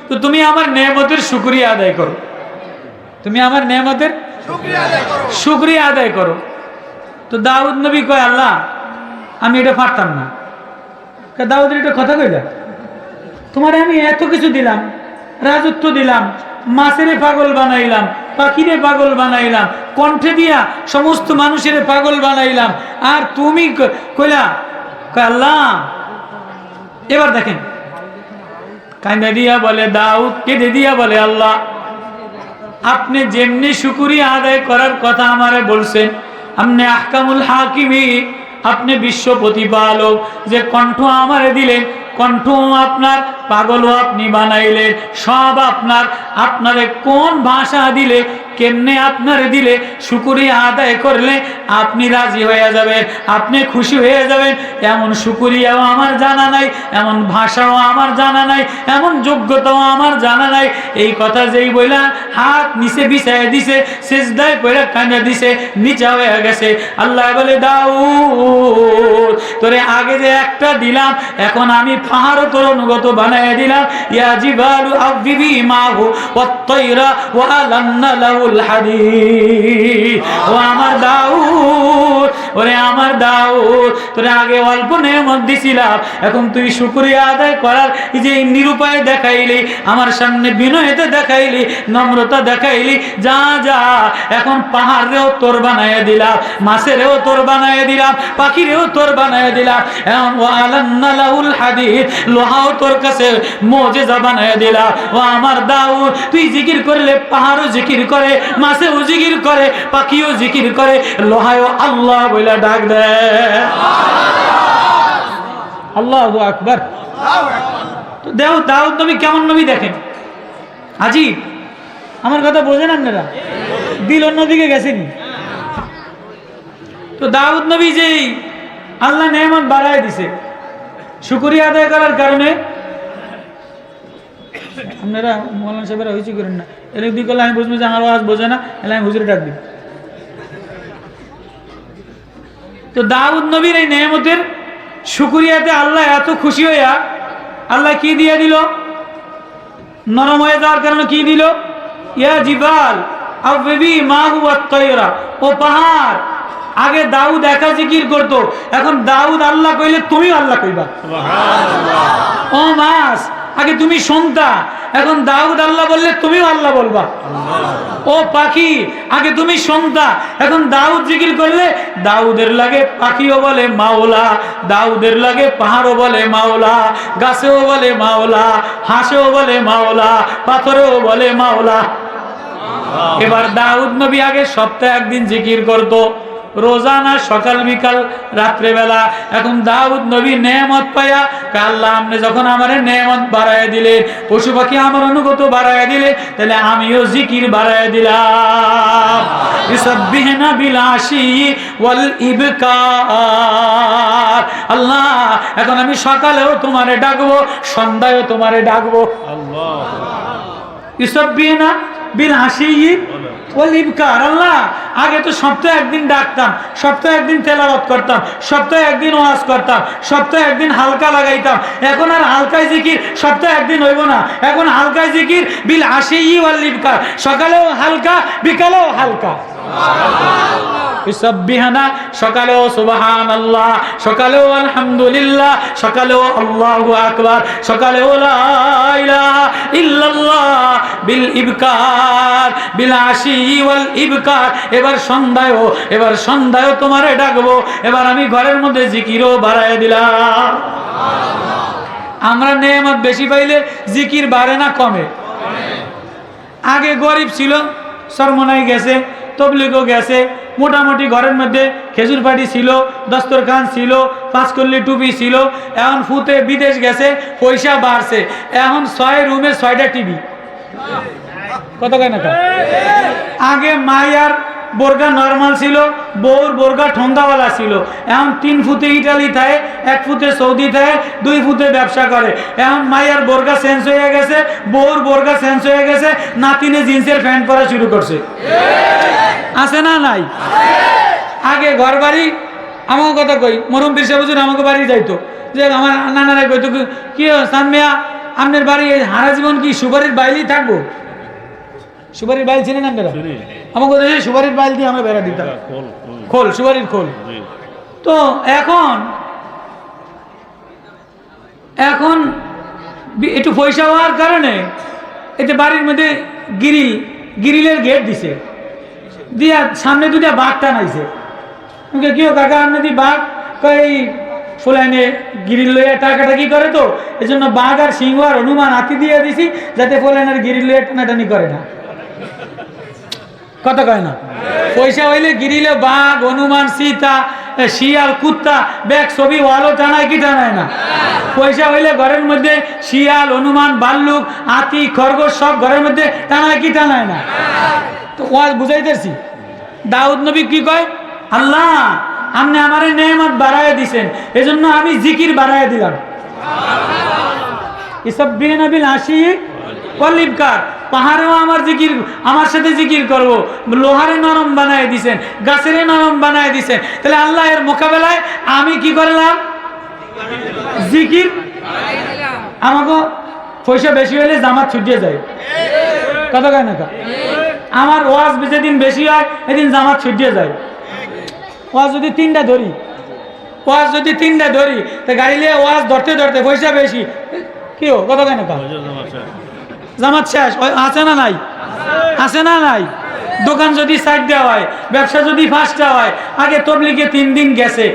তো তুমি আমার নেয়ামতের শুকরিয়া আদায় করো, তুমি আমার নেয়ামতের শুকরিয়া আদায় করো। তো দাউদ নবী কয়, আল্লাহ আমি এটা পারতাম না। দাউদের এটা কথা কইলা, তোমারে আমি এত কিছু দিলাম, রাজত্ব দিলাম, মাছেরে পাগল বানাইলাম, পাখিরে পাগল বানাইলাম, কণ্ঠে দিয়া সমস্ত মানুষের পাগল বানাইলাম, আর তুমি কইলা? আল্লাহ এবার দেখেন কান্দা দিয়া বলে দাউদ, কেঁদে দিয়া বলে, আল্লাহ আপনি যেমনি শুকরিয়া আদায় করার কথা আমারে বলছেন, আপনি আহকামুল হাকিমিন, আপনি বিশ্ব প্রতিপালক, যে কণ্ঠ আমারে দিলেন, কণ্ঠ আপনার, পাগলও আপনি বানাইলেন, সব আপনার, আপনারে কোন ভাষা দিলে, কেমনে আপনারে দিলে, শুকরিয়া আদায় করলে আপনি রাজি হয়ে যাবেন, আপনি খুশি হয়ে যাবেন, এমন শুকরিয়াও আমার জানা নাই, এমন ভাষাও আমার জানা নাই, এমন যোগ্যতাও আমার জানা নাই। এই কথা যেই বইলা হাত নিচে বিছায় দিছে, সিজদায় পড়ে কাঁদা দিছে, নিচা হয়ে গেছে। আল্লাহ বলে, দাউদ তোরে আগে যে একটা দিলাম, এখন আমি পাহাড় তোর অনুগত বানায় দিলাম। ইয়া জিবালু আবিবি মাহু ওয়াত-তায়রা ওয়া আলান্না লাহুল হাদীদ। ও আমার দাউদ, ওরে আমার দাউদ, তোরে আগে অল্প নেয়ামত দিছিলাম, এখন তুই শুকরিয়া আদায় করার যে নিরুপায় দেখাইলি, আমার সামনে বিনয়তে দেখাইলি, নম্রতা দেখাইলি, যা যা এখন পাহাড়েও তোর বানায় দিলাম, মাছেরও তোর বানায় দিলাম, পাখিরেও তোর বানায় দিলাম, এখন ওয়া আলান্না লাহুল হাদীদ, লোহাও তোর কাছে মুজিজা বানায় দিলাম। ও আমার দাউদ, তুই জিকির করলে পাহাড়ও জিকির করে, মাছেও জিকির করে, পাখিও জিকির করে, লোহায়ও আল্লাহ বলে ডাক দেয়। আল্লাহু আকবার। তো দাউদ নবী কেমন নবী দেখেন, আজীব। আমার কথা বোঝেন আপনারা? দিল অন্যদিকে গেছেনি। তো দাউদ নবী যেই আল্লাহ নেয়ামত বাড়ায় দিছে, শুকরিয়া আদায় করার কারণে, আপনারা মৌলানা সাহেবেরা হয়েছি করেন না, এলে দিক করলে আমি বুঝবো যে আমার আওয়াজ বোঝে না, এলে আমি হুজুরে ডাক দিই। তো দাউদ নবীর এই নেয়ামতের শুকরিয়াতে আল্লাহ এত খুশি হইয়া আল্লাহ কি দিয়ে দিল? নরম হয়ে যাওয়ার কারণে কি দিল? ইয়া জিবাল আবিবি মাহু ওয়াত-তায়রা, ও পাহাড়, আগে দাউদ একা জিকির করতো, এখন দাউদ আল্লাহ কইলে তুমিও আল্লাহ কইবা। সুবহানাল্লাহ। ও মাছ, আগে তুমি শুনতা, এখন দাউদ আল্লাহ বললে তুমিও আল্লাহ বলবা। ও পাখি, আগে তুমি শুনতা, এখন দাউদ জিকির করলে দাউদের লাগে পাখিও বলে মাওলা, দাউদের লাগে পাহাড়ও বলে মাওলা, গাছেও বলে মাওলা, হাঁসেও বলে মাওলা, পাথরেও বলে মাওলা। এবার দাউদ নবী আগে সপ্তাহে একদিন জিকির করতো, রোজানা সকাল বিকাল রাত্রে বেলা। এখন দাউদ নবী নেয়ামত পায়া, আল্লাহ আপনি যখন আমার নেয়ামত বাড়ায় দিলেন, পশু পাখি আমার অনুগত বাড়ায় দিলে, তাহলে আমিও জিকির বাড়ায় দিলাম। ইসাব্বিহনা বিল আশি ওয়াল ইবকার। আল্লাহ এখন আমি সকালেও তোমারে ডাকবো, সন্ধ্যায়ও তোমারে ডাকবো। আল্লাহ ইসাব্বিহনা বিল আশি ওয়াল ইবকার। আল্লাহ আগে তো সপ্তাহে একদিন ডাকতাম, সপ্তাহে একদিন তেলাওয়াত করতাম, সপ্তাহে একদিন ওয়াজ করতাম, সপ্তাহে একদিন হালকা লাগাইতাম। এখন আর হালকায় জিকির সপ্তাহে একদিন হইব না, এখন হালকায় জিকির বিল আশি ওয়াল ইবকার, সকালেও হালকা বিকালেও হালকা। ইসাব্বিহানা, সকালেও সুবহানাল্লাহ, সকালেও আলহামদুলিল্লাহ, সকালেও আল্লাহু আকবার, সকালেও লা ইলাহা ইল্লাল্লাহ বিল ইবকার বিল আশি ওয়াল ইবকার। এবার সন্ধ্যায়ও তোমারে ডাকবো। এবার আমি ঘরের মধ্যে জিকিরও বাড়ায় দিলাম। আমরা নেয়ামত বেশি পাইলে জিকির বাড়ে না কমে? আগে গরিব ছিল, সরমনাই গেছে, তবলিগও গেছে, মোটামুটি ঘরের মধ্যে খেজুর পাটি ছিল, দস্তরখান ছিল, পাঁচকল্লি টুপি ছিল। এখন ফুতে বিদেশ গেছে, পয়সা বাড়ছে, এখন 6 রুমে 6টা টিভি। কত কয় না? আগে মায়ার বোরগা নরমাল ছিল, বউর বোরগা ঠোঙ্গাওয়ালা ছিল। এখন 3 ফুটে ইটালি থাকে, 1 ফুটে সৌদি থাকে, 2 ফুটে ব্যবসা করে। এখন মায়ার বোরগা চেঞ্জ হয়ে গেছে, বউর বোরগা চেঞ্জ হয়ে গেছে, নাতিনে জিন্সের প্যান্ট পরা শুরু করছে। আছে না নাই? আগে ঘর বাড়ি, আমাকে কথা কই, মরম পীর সাহেব হুজুর আমাকে বাড়ি যাইতো, যে আমার নানারা কইতো কি সান মিয়া আপনার বাড়ি হারা জীবন কি সুপারির বাইলেই থাকবো? সুপারির বাইল ছিলেন আপনারা? আমাকে সুপারির বাইল দিয়ে আমরা বেড়া দিতাম, খোল, সুপারির খোল। তো এখন একটু পয়সা হওয়ার কারণে এতে বাড়ির মধ্যে গ্রিলের গেট দিছে, দিয়া সামনে 2টা বাঘ টানাইছে। কেউ কাকা আপনি দি বাঘ কই ফুলাইনে গিরিল লইয়া টাকাটাকি করে, তো এই জন্য বাঘ আর সিংহ আর হনুমান হাতি দিয়ে দিছি, যাতে ফুলাইনের গিরিল লইয়া টানাটানি করে না। কথা কয় না? পয়সা হইলে গিরিলে বাঘ, হনুমান, সীতা, শিয়াল, কুত্তা, ব্যাগ ছবি ওয়ালও টানায় কি টানায় না? পয়সা হইলে ঘরের মধ্যে শিয়াল, হনুমান, ভাল্লুক, হাতি, খরগোশ সব ঘরের মধ্যে টানায় কি টানায় না? তো ওয়াজ বুঝাইতেছি। দাউদ নবী কি কয়? আল্লাহ আপনি আমারে নেয়ামত বাড়ায় দিছেন, এজন্য আমি জিকির বাড়ায় দিলাম। ইসাব্বিহনা বিল আশি ওয়াল ইবকার। পাহাড়েও আমার জিকির, আমার সাথে জিকির করব। লোহারে নরম বানায় দিছেন, গাছেরে নরম বানায় দিছেন, তাহলে আল্লাহ এর মোকাবেলায় আমি কি করলাম? জিকির। আমাকে পয়সা বেশি হলে জামাত ছুটিয়ে যায়। কথা কয় না? আমার ওয়াজ যেদিন বেশি হয় এদিন জামাত ছুটিয়ে যায়। ওয়াজ যদি 3টা ধরি, তো গাড়ি নিয়ে ওয়াজ ধরতে ধরতে পয়সা বেশি, কি কথা কয় না? জামাত শেষ। আছে না নাই? আছে না নাই? দোকান যদি 4টা হয়, ব্যবসা যদি 5টা হয়, আগে তবলিগে 3 দিন গেছে,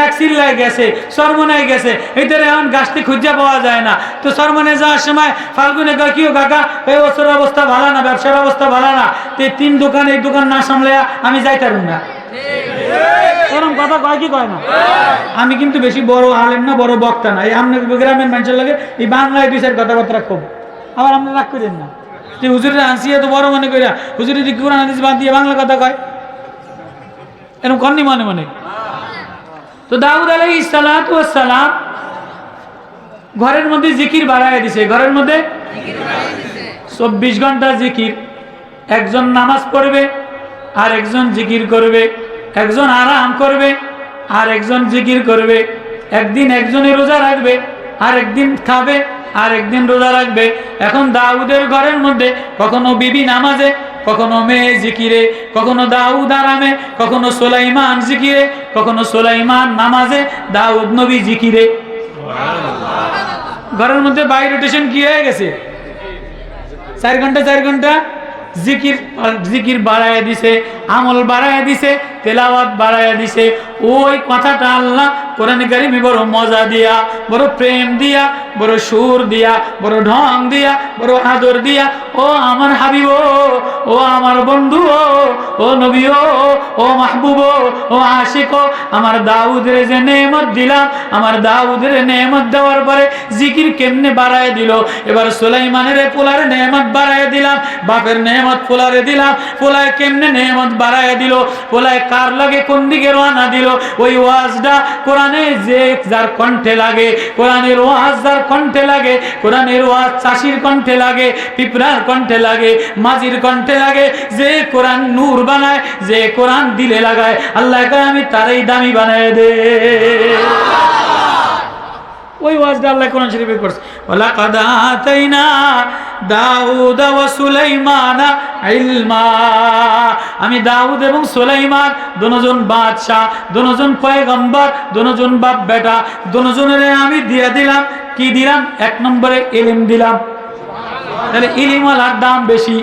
এক চিল্লায় গেছে, সরমনায় গেছে, এদের এখন গাছটি খুঁজে পাওয়া যায় না। তো সরমনে যাওয়ার সময় ফাল্গুনে কয় কি কাকা এই বছর অবস্থা ভালো না, ব্যবসার অবস্থা ভালো না, তো 3 দোকান এই দোকান না সামলে আমি যাইতাম না। এরকম কথা কয় কি কয় না? আমি কিন্তু বেশি বড় আলেম না, বড় বক্তা না। এই আপনার গ্রামের মানুষের লাগে এই বাংলায় 2-4 কথাবার্তা খুব, আবার আপনি রাগ করেন না যে হুজুরের হাসিয়া তো বড় মনে করিয়া হুজুর যদি কোরআন হাদিস বাদ দিয়ে বাংলা কথা কয়, এরকম কননি মনে মনে। তো দাউদ আলাইহিস সালাতু ওয়াস সালাম ঘরের মধ্যে জিকির বাড়ায় দিছে। ঘরের মধ্যে 24 ঘন্টা জিকির। একজন নামাজ পড়বে আর একজন জিকির করবে, একজন আরাম করবে আর একজন জিকির করবে। একদিন একজনে রোজা রাখবে, আর একদিন খাবে, আর একদিন রোজা রাখবে। এখন দাউদের ঘরের মধ্যে কখনো বিবি নামাজে, কখনো মেয়ে জিকিরে, কখনো দাউদ আরামে, কখনো সুলাইমান জিকিরে, কখনো সুলাইমান নামাজে, দাউদ নবী জিকিরে। ঘরের মধ্যে বাই রোটেশন কি হয়ে গেছে, 4 ঘন্টা 4 ঘন্টা জিকির বাড়ায় দিছে, আমল বাড়ায় দিছে, তেলাওয়াত বাড়ায় দিছে। ওই কথাটা আল্লাহ কোরআনে কারিমে বড় মজা দিয়া, বড় প্রেম দিয়া, বড় সুর দিয়া, বড় ঢং দিয়া, বড় আদর দিয়া, ও আমার হাবিব, ও আমার বন্ধু, ও নবী, ও মাহবুব, ও আশিক, আমার দাউদের যে নেমত দিলাম, আমার দাউদের নেমত দেওয়ার পরে জিকির কেমনে বাড়ায় দিল। এবার সুলাইমানের পোলার নেমত বাড়ায় দিলাম, বাপের নেমত পোলারে দিলাম, পোলায় কেমনে নেমত বাড়ায় দিল, পোলায় কার লাগে কোন দিকে রওনা দিল। ওই ওয়াজটা কোরআনে যে যার কণ্ঠে লাগে, কোরআনের ওয়াজ যার কণ্ঠে লাগে, কোরআনের ওয়াজ চাষির কণ্ঠে লাগে, পিঁপড়ার কণ্ঠে লাগে, মাঝির কণ্ঠে লাগে, যে কোরআন নূর বানায়, যে কোরআন দিলে লাগায়, আল্লাহ কয় আমি তারই দামি বানায় দে। ওই ওয়াজটা আল্লাহ কোরআন শরীফে করছে, ওয়ালাকাদ আতাইনা দাউদ ওয়া সুলাইমানা ইলমা। আমি দাউদ এবং সুলাইমান দুজন বাদশা, দুজন পয়গম্বর, দুজন বাপ বেটা, দুজনের আমি দিয়ে দিলাম কি দিলাম? 1 নম্বরে ইলম দিলাম। তাহলে ইলিমওয়ালার দাম বেশি,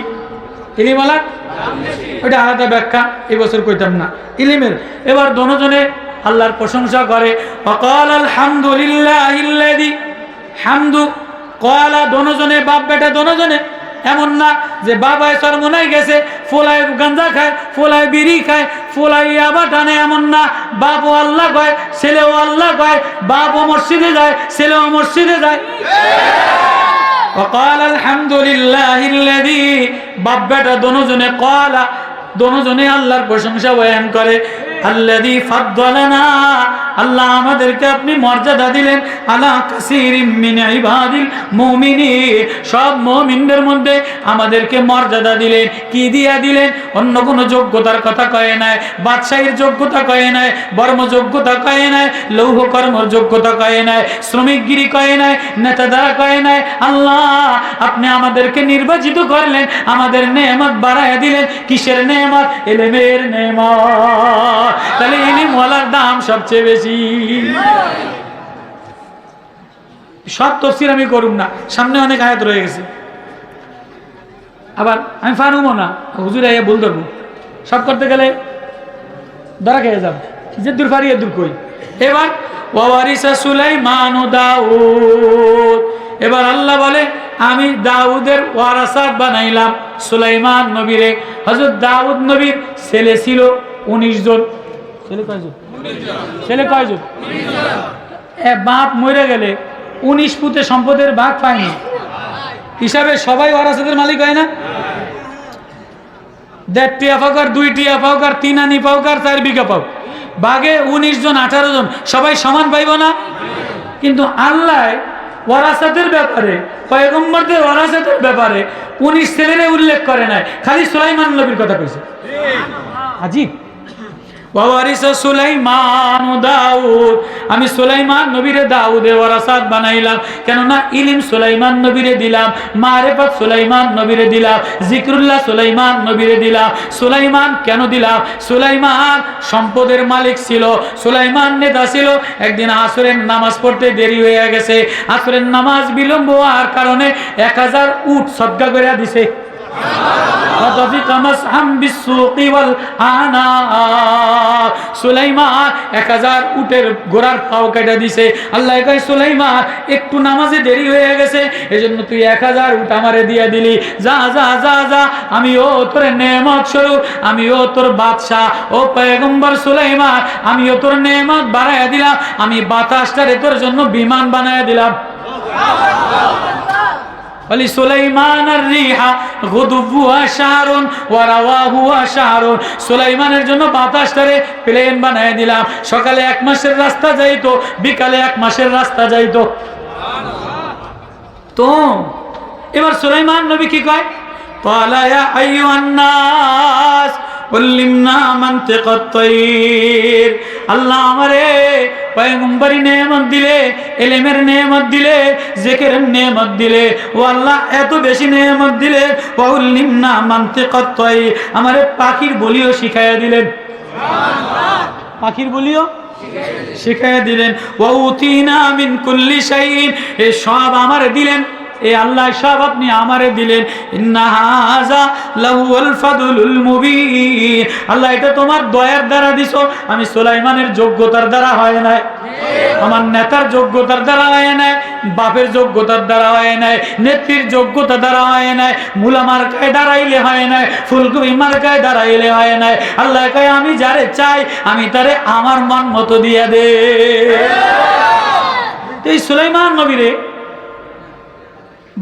ইলিমওয়ালার দাম বেশি, ওটা আলাদা ব্যাখ্যা এই বছর কইতাম না ইলিমের। এবার দুজনে আল্লাহর প্রশংসা করে, ওয়াকাল আলহামদুলিল্লাহিল্লাযী, হামদু ক্বালা, দুজনে বাপ বেটা দুজনে। এমন না যে বাবায় চরমনায় গেছে, ফোলায় গাঞ্জা খায়, ফোলায় বিড়ি খায়, ফোলায় ইয়াবা টানে, এমন না। বাপও আল্লাহ কয়, ছেলেও আল্লাহ কয়, বাপও মসজিদে যায়, ছেলেও মসজিদে যায়। ওয়াকাল আলহামদুলিল্লাহিল্লাযী, বাপ বেটা দুজনে ক্বালা, দুজনে আল্লাহর প্রশংসা বয়ান করে। আল্লাযী ফাদ্দালানা, আল্লাহ আমাদেরকে আপনি মর্যাদা দিলেন, আলা কাসীরিম মিন ইবাদিল মুমিনিন, সব মুমিনদের মধ্যে আমাদেরকে মর্যাদা দিলেন। কি দিয়া দিলেন? অন্য কোনো যোগ্যতার কথা কয় নাই, বাদশাহীর যোগ্যতা কয় নাই, বর্ম যোগ্যতা কয় নাই, লৌহ কর্মর যোগ্যতা কয় নাই, শ্রমিকগিরি কয় নাই, নেতাদারা কয় নাই। আল্লাহ আপনি আমাদেরকে নির্বাচিত করলেন, আমাদের নেয়ামত বাড়ায় দিলেন। কিসের নেয়ামত? ইলমের নেয়ামত। তাহলে ইলমওয়ালার দাম সবচেয়ে বেশি। সব তাফসীর আমি করুম না, সামনে অনেক আয়াত রয়ে গেছে, আবার আমি পারুমও না, হুজুর আইয়া ভুল ধরবো। সব করতে গেলে ধরা খেয়ে যাব, যে দূর পারি এ দূর কই। এবার ওয়ারিসা সুলাইমান ও দাউদ, এবার আল্লাহ বলে আমি দাউদের ওয়ারাসাত বানাইলাম সুলাইমান নবীরে। হযরত দাউদ নবীর ছেলে ছিল 19 জন। ছেলে কয়জন? 19 জন। ছেলে কয়জন? 19 জন। বাপ মরে গেলে 19 পুতে সম্পদের ভাগ পায়নি হিসাবে সবাই ওয়ারাসাতের মালিক হয় না? 1.5 টিয়া পাওক আর 2 টিয়া পাওক আর 3 আনি পাওক আর 4 বিঘা পাওক, ভাগে 19 জন 18 জন সবাই সমান পাইব না? কিন্তু আল্লাহ ওয়ারাসাতের ব্যাপারে, পয়গম্বরদের ওয়ারাসাতের ব্যাপারে 19 ছেলেরে উল্লেখ করে নাই, খালি সুলাইমান নবীর কথা কইছে। আজীব। ওয়ারিসা সুলাইমান ও দাউদ, আমি সুলাইমান নবীরে দাউদের ওয়ারাসাত বানাইলাম। কেননা ইলম সুলাইমান নবীরে দিলাম, মারিফাত সুলাইমান নবীরে দিলাম, জিকরুল্লাহ সুলাইমান নবীরে দিলাম। সুলাইমান কেন দিলাম? সুলাইমান সম্পদের মালিক ছিল, সুলাইমান নেতা ছিল। একদিন আসরের নামাজ পড়তে দেরি হয়ে গেছে, আসরের নামাজ বিলম্ব হওয়ার কারণে 1000 উট সদকা করে দিছে। সুলাইমান 1000 উটের ঘোড়ার পাও কেটে দিছে। আল্লাহ কয় সুলাইমান একটু নামাজে দেরি হয়ে গেছে, এজন্য তুই 1000 উট আমারে দিয়ে দিলি। যা যা যা যা, আমিও তোর নেয়ামত স্বরূপ, আমিও তোর বাদশাহ, ও পয়গম্বর সুলাইমান, আমিও তোর নেয়ামত বাড়াইয়া দিলাম। আমি বাতাসটারে তোর জন্য বিমান বানাইয়া দিলাম। সুলাইমানের জন্য বাতাসটারে প্লেন বানায় দিলাম। সকালে 1 মাসের রাস্তা যাইতো, বিকালে 1 মাসের রাস্তা যাইতো। তো এবার সুলাইমান নবী কি কয়? ক্বালা ইয়া আইয়ুহান নাস উল্লিমনা মানতিকাত তায়র। আল্লাহ আমারে পয়গম্বরি নেয়ামত দিলে, ইলমের নেয়ামত দিলে, জিকিরের নেয়ামত দিলে। ও আল্লাহ এত বেশি নেয়ামত দিলে, ওয়া উল্লিমনা মানতিকাত তায়র, আমারে পাখির বলিও শিখাইয়া দিলেন। সুবহানাল্লাহ। পাখির বলিও শিখাইয়া দিলেন। ওয়া উতিনা মিন কুল্লি শাইইন, এই সব আমারে দিলেন, এই আল্লাহ সব আপনি আমারে দিলেন। ইন্না হাযা লাহুল ফাদলুল মুবিন, আল্লাহ এটা তোমার দয়ার দ্বারা দিছো, আমি সুলাইমানের যোগ্যতার দ্বারা হয় নাই, আমার নেতার যোগ্যতার দ্বারা হয় নাই, বাপের যোগ্যতার দ্বারা হয় নাই, নেত্রীর যোগ্যতা দ্বারা হয় নাই, মুলা মার্কায় দাঁড়াইলে হয় নাই, ফুলকপি মার্কায় দাঁড়াইলে হয় নাই। আল্লাহ কয় আমি যারে চাই আমি তারে আমার মন মতো দিয়া দে। এই সুলাইমান নবীরে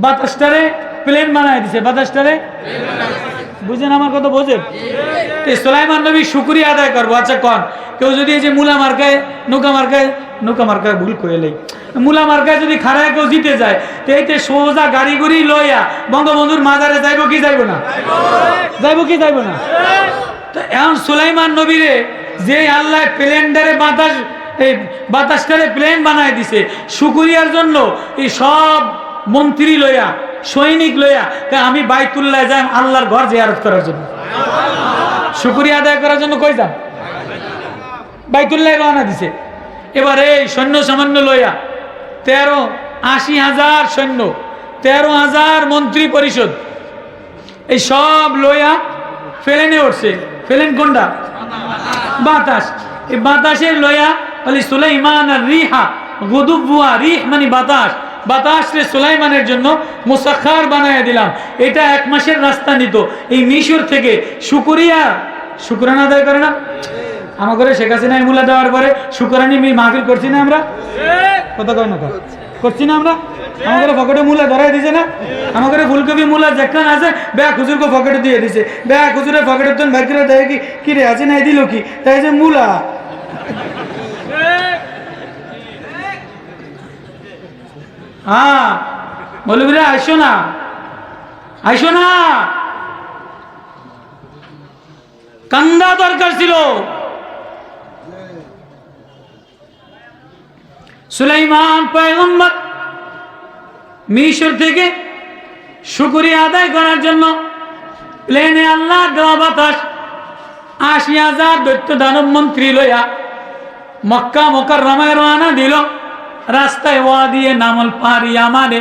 বাতাসটারে প্লেন বানায় দিছে, বাতাসটারে বুঝেন, আমার কথা বোঝেন? সুলাইমান নবী শুকরিয়া আদায় করবো। আচ্ছা কন, কেউ যদি এই যে মুলা মার্কায় নৌকা মার্কায় ভুল করে লেই, মুলা মার্কায় যদি খাড়ায় কেউ জিতে যায়, তো এইতে সোজা গাড়ি গুড়ি লইয়া বঙ্গবন্ধুর মাজারে যাইব কি যাইব না? যাইব কি যাইব না? তো এখন সুলাইমান নবীরে যে আল্লাহ প্লেনটারে বাতাস, এই বাতাসটারে প্লেন বানায় দিছে, শুকরিয়ার জন্য এই সব মন্ত্রী লইয়া, সৈনিক লইয়া আমি বাইতুল্লাহ যাই আল্লাহর ঘর জিয়ারত করার জন্য, শুকরিয়া আদায় করার জন্য। কই যান? বাইতুল্লাহ রওনা দিছে। এবারে এই সৈন্য সামান্য লইয়া 80,000 সৈন্য, 13,000 মন্ত্রী পরিষদ, এই সব লইয়া ফেলেনে উঠছে। ফেলেন কোনটা? বাতাস। এই বাতাসের লইয়া বলি সুলাইমান আর রিহা গুদুবুয়া, রিহ মানে বাতাস, বাতাসে সুলাইমানের জন্য মুসাখার বানায় দিলাম। এটা 1 মাসের রাস্তা নিত এই মিশর থেকে। শুকরানা আদায় করে না আমাদের শেখ হাসিনা মুলা দেওয়ার পরে? শুকরানি মাহফিল করছি না আমরা? কথা কয় না করছি না আমরা? আমাদের পকেটে মুলা ধরাই দিছে না? আমাদের ফুলকপি মুলা যেখান আছে ব্যাগ হুজুরকে পকেটে দিয়ে দিছে, ব্যাগ হুজুরের পকেটের তো বের করে দেয় কি রে আছে নাই দিল কি, তাই যে মুলা। হ্যাঁ মৌলবীরা আইসো না, আইসো না, কান্দা দরকার ছিল। সুলাইমান পয়গম্বর মিশর থেকে শুকরিয়া আদায় করার জন্য প্লেনে আল্লাহ দেওয়া বাতাস 80,000 দৈত্য দানব মন্ত্রী লইয়া মক্কা মুকাররমায় রওনা দিল। রাস্তায় ওয়াদিয়ে নামল পাহাড়ি আমারে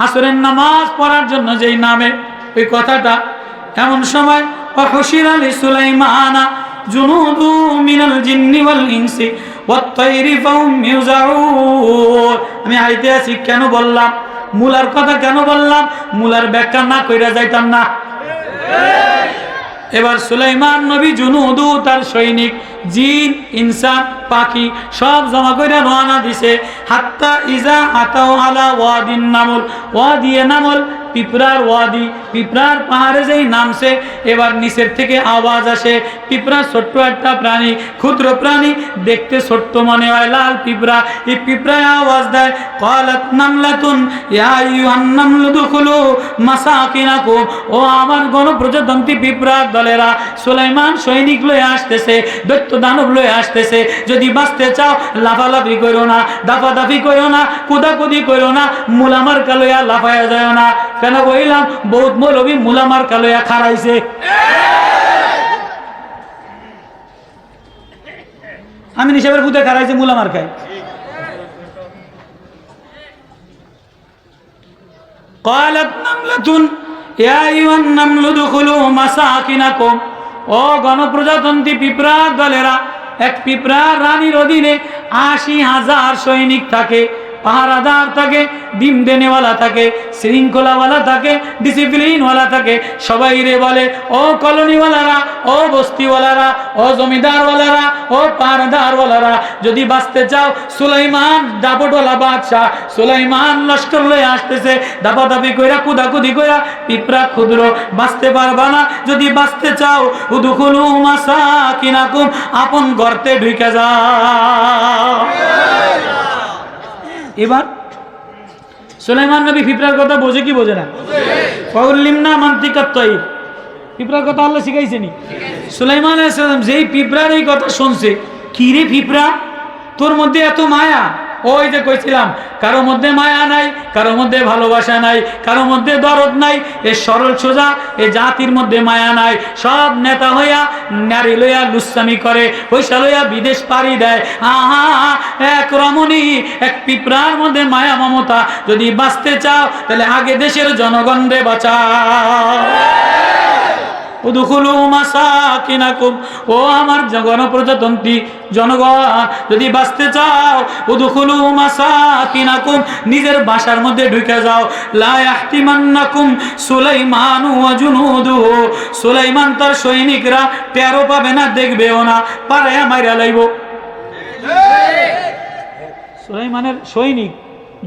আসরের নামাজ পড়ার জন্য যেই নামে ওই কথাটা, এমন সময় ওয়াহুশিরা লিসুলাইমানা জুনুদু মিনাল জিন্নি ওয়াল ইনসি ওয়াত তায়রি ফাহুম ইউজাউন। আমি আইতে আছি কেন বললাম, মুলার কথা কেন বললাম, মুলার ব্যাখ্যা না কইরা যাইতাম না। এবার সুলাইমান নবী জুনুদু, তার সৈনিক, জিন ইনসান পাখি সব জমা করে রওনা দিছে। হাত্তা ইজা আতাও আলা ওয়াদিন নামল, ওয়াদিয়ে নামল পিঁপড়ার ওয়াদি, পিঁপড়ার পাহাড়ে যেই নামছে, এবার নিচের থেকে আওয়াজ আসে। পিঁপড়া ছোট্ট একটা প্রাণী, ক্ষুদ্র প্রাণী, দেখতে ছোট্ট মনে হয়, লাল পিঁপড়া। এই পিঁপড়ায় আওয়াজ দেয়, ক্বালাত নামলাতুন ইয়া আইয়ুহান নামলু দুখুলু মাসাকিনাকুম। ও আমার গণপ্রজাতন্ত্রী পিঁপড়ার দলেরা, সুলাইমান সৈনিক লয়ে আসতেছে, দৈত্য দানব লয়ে আসতেছে, যদি বাঁচতে চাও লাফালাফি করো না, দাফাদাফি করো না, কুদাকুদি করো না, মুলামার কালয়া লাফায়া যায় না। কেন বললাম? বহুত মৌলবী মুলামার কালয়া খারাইছে। আমি নিশাবের ভূতে খারাইছে মুলামার খাই। ক্বালাত নামলাতুন ইয়া আইয়ুহান নামলু দুখুলু মাসাকিনাকুম। ও গণপ্রজাতন্ত্রী পিঁপড়ার দলেরা, এক পিঁপড়ার রানীর অধীনে 80,000 সৈনিক থাকে, পাহারাদার থাকে, ডিম দেনেওয়ালা থাকে, শৃঙ্খলাওয়ালা থাকে, ডিসিপ্লিনওয়ালা থাকে। সবাই রে বলে, ও কলোনিওয়ালারা, ও বস্তিওয়ালারা, ও জমিদারওয়ালারা, ও পাহারাদারওয়ালারা, যদি বাঁচতে চাও, সুলাইমান দাপটওয়ালা বাদশাহ, সুলাইমান লস্কর লয়ে আসতেছে, দাপাদাপি কইরা কুদাকুদি কইরা পিঁপড়া ক্ষুদ্র, বাঁচতে পারবা না। যদি বাঁচতে চাও, উদখুলু মাসাকিনাকুম, আপন গর্তে ঢুকে যাও। এবার সুলাইমান নবী পিঁপড়ার কথা বোঝে কি বোঝে না? ফাউল্লিমনা মানতিকাত তাইর, পিঁপড়ার কথা আল্লাহ শিখাইছেনি। সুলাইমান আলাইহিস সালাম যেই পিঁপড়ার এই কথা শুনছে, কি রে পিঁপড়া, তোর মধ্যে এত মায়া, ওই যে কইছিলাম, কারো মধ্যে মায়া নাই, কারো মধ্যে ভালোবাসা নাই, কারো মধ্যে দরদ নাই। এ সরল সোজা এ জাতির মধ্যে মায়া নাই। সব নেতা হইয়া নারী লইয়া লুচ্চামি করে, পয়সা লইয়া বিদেশ পাড়ি দেয়। আহা, এক রমণী, এক পিঁপড়ার মধ্যে মায়া মমতা। যদি বাঁচতে চাও তাহলে আগে দেশের জনগণরে বাঁচাও। উদখুলু মাসাকিনাকুম, ও আমার গণপ্রজাতন্ত্রী জনগণ, যদি বাঁচতে চাও উদখুলু মাসাকিনাকুম, নিজের বাসার মধ্যে ঢুকে যাও। লা ইয়াহতিমান্নাকুম সুলাইমান ওয়া জুনুদুহু, সুলাইমান তার সৈনিকরা টেরও পাবে না, দেখবেও না, পাড়ায়া মাইরা লাইব। সুলাইমানের সৈনিক,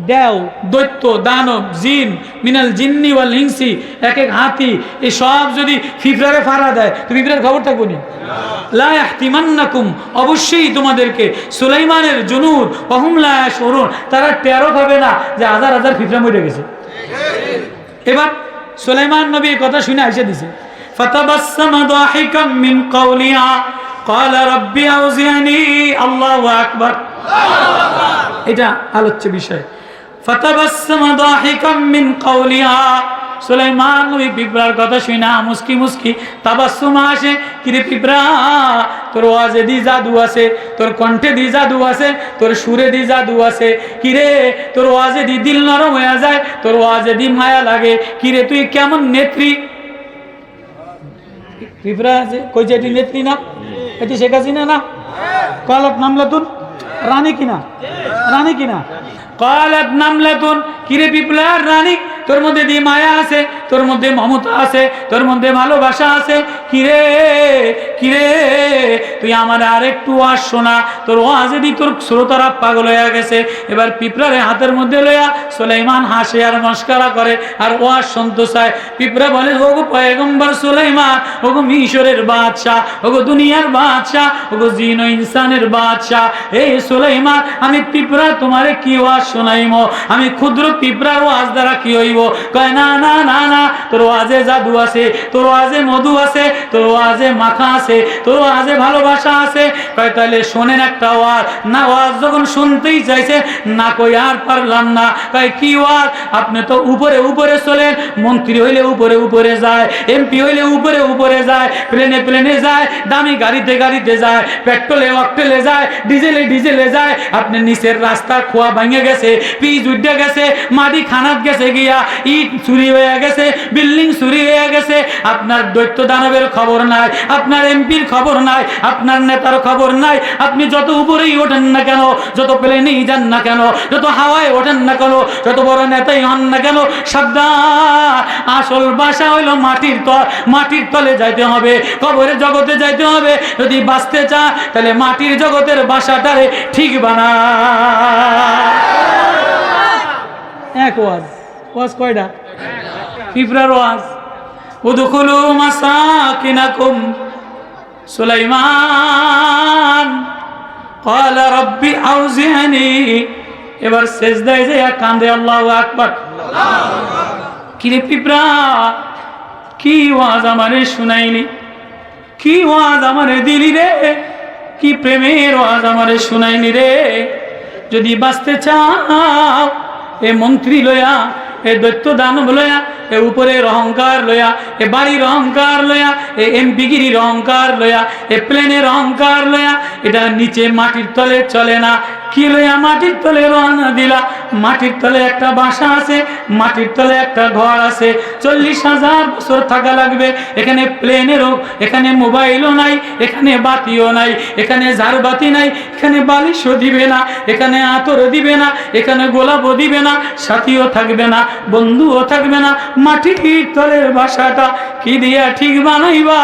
দেও, দৈত্য, দানব, জিন, মিনাল জিন্নি ওয়াল ইনসি, এক এক হাতি, এই সব যদি ফিফরারে ফাড়া দেয় তো ফিফরার খবর থাকবো নি? লা ইয়াহতিমান্নাকুম, অবশ্যই তোমাদেরকে সুলাইমানের জুনুদ ওহুম লা ইয়াশউরুন, তারা টেরও পাবে না যে হাজার হাজার ফিফরা মরে গেছে। এবার সুলাইমান নবী এই কথা শুনে এসে দিছে, ফাতাবাসসামা দাহিকাম মিন কাওলিহা ক্বালা রাব্বি আউজি'নি, আল্লাহু আকবার। এটা আলোচ্য বিষয়। ফাতাবাসসামা দাহিকাম মিন কাওলিহা, সুলাইমান নবী পিঁপড়ার কথা শুনে মুস্কি মুস্কি তাবাসসুম আসে। কিরে পিঁপড়া, তোর ওয়াজে দি জাদু আছে, তোর কণ্ঠে দি জাদু আছে, তোর সুরে দি জাদু আছে। কিরে, তোর ওয়াজে দি দিল নরম হয়ে যায়, তোর ওয়াজে দি মায়া লাগে। কিরে, তুই কেমন নেত্রী? পিঁপড়া আছে কইছে এটি নেত্রী না, এটি শেখ হাসিনা না? কালাত নামলাতুন, রানী কিনা, রানী কিনা? কালাত নামলাতুন, কিরে পিঁপড়ার রানী, তোর মধ্যে দিয়ে মায়া আছে, তোর মধ্যে মমতা আছে, তোর মধ্যে ভালোবাসা আছে। কিরে, কিরে, তুই আমার আরেকটু ওয়াজ শোনা। তোর ওয়াজে দি তোর শ্রোতারা পাগল হয়ে গেছে। এবার পিঁপড়ারে হাতের মধ্যে লইয়া সুলাইমান হাসে আর মস্করা করে আর ওয়াজ শুনতে চায়। পিঁপড়া বলে, ওগো পয়গম্বর সুলাইমান, ওগো মিশরের বাদশাহ, ওগো দুনিয়ার বাদশাহ, ওগো জিন ও ইনসানের বাদশাহ, এই সুলাইমান, আমি পিঁপড়া তোমারে কি ওয়াজ শোনাইমো? আমি ক্ষুদ্র পিঁপড়ার ওয়াজ দ্বারা কি হইব? কয় না না না না, তোর ওয়াজে জাদু আছে, তোর ওয়াজে মধু আছে, তোর ওয়াজে মাখা আছে, তোর ওয়াজে ভালোবাসা আছে। কয় তাহলে শোনেন একটা ওয়াজ। না, ওয়াজ যখন শুনতেই চাইছে না, কই আর পারলাম না। কয় কি ওয়াজ? আপনি তো উপরে উপরে চলেন, মন্ত্রী হইলে উপরে উপরে যায়, এমপি হইলে উপরে উপরে যায়, প্লেনে প্লেনে যায়, দামি গাড়িতে গাড়িতে যায়, পেট্রোলে অকটেলে যায়, ডিজেলে ডিজেলে যায়। আপনি নিচের রাস্তা খোয়া ভাঙে গেছে, পিচ উঠে গেছে, মাটি খানাত গেছে গিয়া, ইট চুরি হয়ে গেছে, বিল্ডিং চুরি হয়ে গেছে। আপনার দৈত্য দানবের খবর নাই, আপনার এমপির খবর নাই, আপনার নেতার খবর নাই। আপনি যত উপরেই ওঠেন না কেন, যত প্লেনেই যান না কেন, যত হাওয়ায় ওঠেন না কেন, যত বড় নেতাই হন না কেন, সাবধান, আসল বাসা হইল মাটির তল। মাটির তলে যাইতে হবে, কবরের জগতে যাইতে হবে। যদি বাঁচতে চান তাহলে মাটির জগতের বাসাটারে ঠিক বানা। এক ওয়াজ, ওয়াজ কয়টা? পিঁপড়ার ওয়াজ। উদখুলু মাসাকিনাকুম, সুলাইমান ক্বালা রাব্বি আউজি'নি। এবার সেজদায় যাইয়া কান্দে, আল্লাহু আকবার। কিরে পিঁপড়া, কি ওয়াজ আমারে শুনাইলি? কি ওয়াজ আমারে দিলি রে? কি প্রেমের ওয়াজ আমারে শুনাইলি রে? যদি বাঁচতে চাও এ মন্ত্রী লয়া, এ দৈত্য দানব লয়া, এ উপরের অহংকার লয়া, এ বাড়ির অহংকার লয়া, এ এমপিগিরির অহংকার লয়া, এ প্লেনের অহংকার লয়া, এটা নিচে মাটির তলে চলে না। কি লয়া মাটির তলে রওনা দিলা? মাটির তলে একটা বাসা আছে, মাটির তলে একটা ঘর আছে। 40,000 বছর থাকা লাগবে। এখানে প্লেনেরও, এখানে মোবাইলও নাই, এখানে বাতিও নাই, এখানে ঝাড়বাতি নাই, এখানে বালিশও দিবে না, এখানে আতরও দিবে না, এখানে গোলাপও দিবে না, সাথীও থাকবে না, বন্ধুও থাকবে না। মাটির তলের বাসাটা কি দিয়া ঠিক বানাইবা?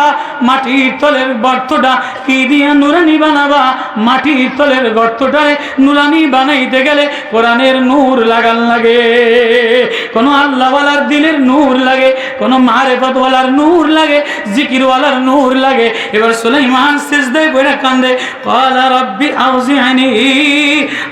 মাটির তলের গর্তটা কি দিয়া নুরানি বানাবা? মাটির তলের গর্তটারে নুরানি বানাইতে গেলে কোরআনের নূর নূর লাগান লাগে, কোন আল্লাহওয়ালার দিলের নূর লাগে, কোন মারেফতওয়ালার নূর লাগে, জিকিরওয়ালার নূর লাগে। এবার সুলাইমান সিজদায় পড়ে কান্দে, ক্বালা রাব্বি আউজি'নি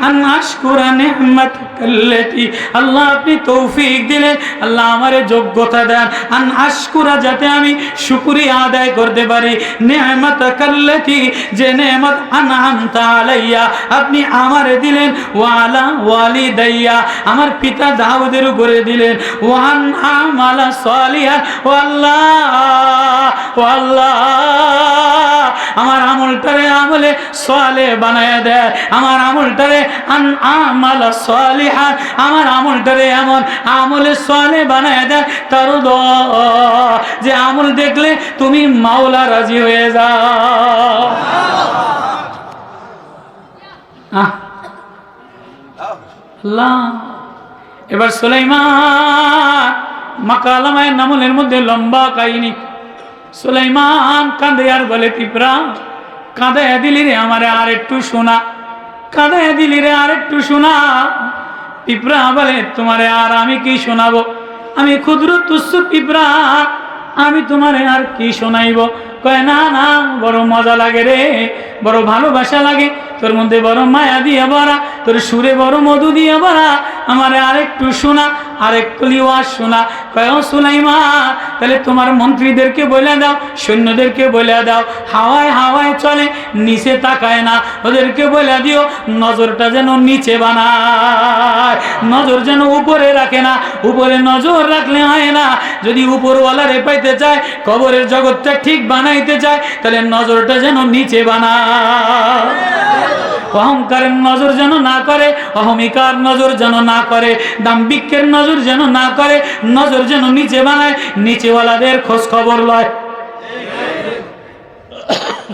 আন আশকুরা নি'মাতাকাল্লাতী, আল্লাহ আপনি তৌফিক দিলেন, আল্লাহ আমারে যোগ্যতা দেন, আন আশকুরা যাতে আমি শুকরিয়া আদায় করতে পারি, নি'মাতাকাল্লাতী যে নেয়ামত আনআমতা আলাইয়া আপনি আমারে দিলেন, ওয়া আলা ওয়ালিদাইয়া আমার পিতা দাউদের উপরে দিলেন, ওয়া আন আমালা সালিহান, ও আল্লাহ আমার আমলটারে আমলে সালেহ বানায়া দেয়, আমার আমলটারে আন আমালা সালিহান আমার আমলটারে এমন আমলে সালেহ বানায়া দেয় তার যে আমল দেখলে তুমি মাওলা রাজি হয়ে যাও। আল্লাহ। এবার সুলাইমান মাকালামায় নামলের মধ্যে লম্বা কাহিনী। সুলাইমান কাঁদে আর বলে, পিঁপড়া কাঁদে দিলি রে আমারে আর একটু শোনা, কাঁদে দিলি রে আর একটু শোনা। পিঁপড়া বলে, তোমারে আর আমি কি শোনাবো, আমি ক্ষুদ্র তুচ্ছ পিঁপড়া, আমি তোমারে আর কি শোনাইব। কয় না না, বড় মজা লাগে রে, বড় ভালোবাসা লাগে, তোর মধ্যে বড় মায়া দিয়ে ভরা, তোর সুরে বড় মধু দিয়ে ভরা, আমারে আরেকটু শোনা, আরেক কলি ওয়াজ শোনা। কয় ও সুলাইমান, তাহলে তোমার মন্ত্রীদেরকে বলে দাও, সৈন্যদেরকে বলে দাও, হাওয়ায় হাওয়ায় চলে, নিচে তাকায় না, ওদেরকে বলে দিও নজরটা যেন নিচে বানায়, নজর যেন উপরে রাখে না, উপরে নজর রাখলে হয় না। যদি উপরওয়ালারে পাইতে চায়, কবরের জগৎটা ঠিক বানাইতে চায়, তাহলে নজরটা যেন নিচে বানায়, অহংকারের নজর যেন না করে, অহমিকার নজর যেন না করে, দাম্ভিকের নজর যেন না করে, নজর যেন নিচে বানায়, নিচেওয়ালাদের খোঁজ খবর লয়।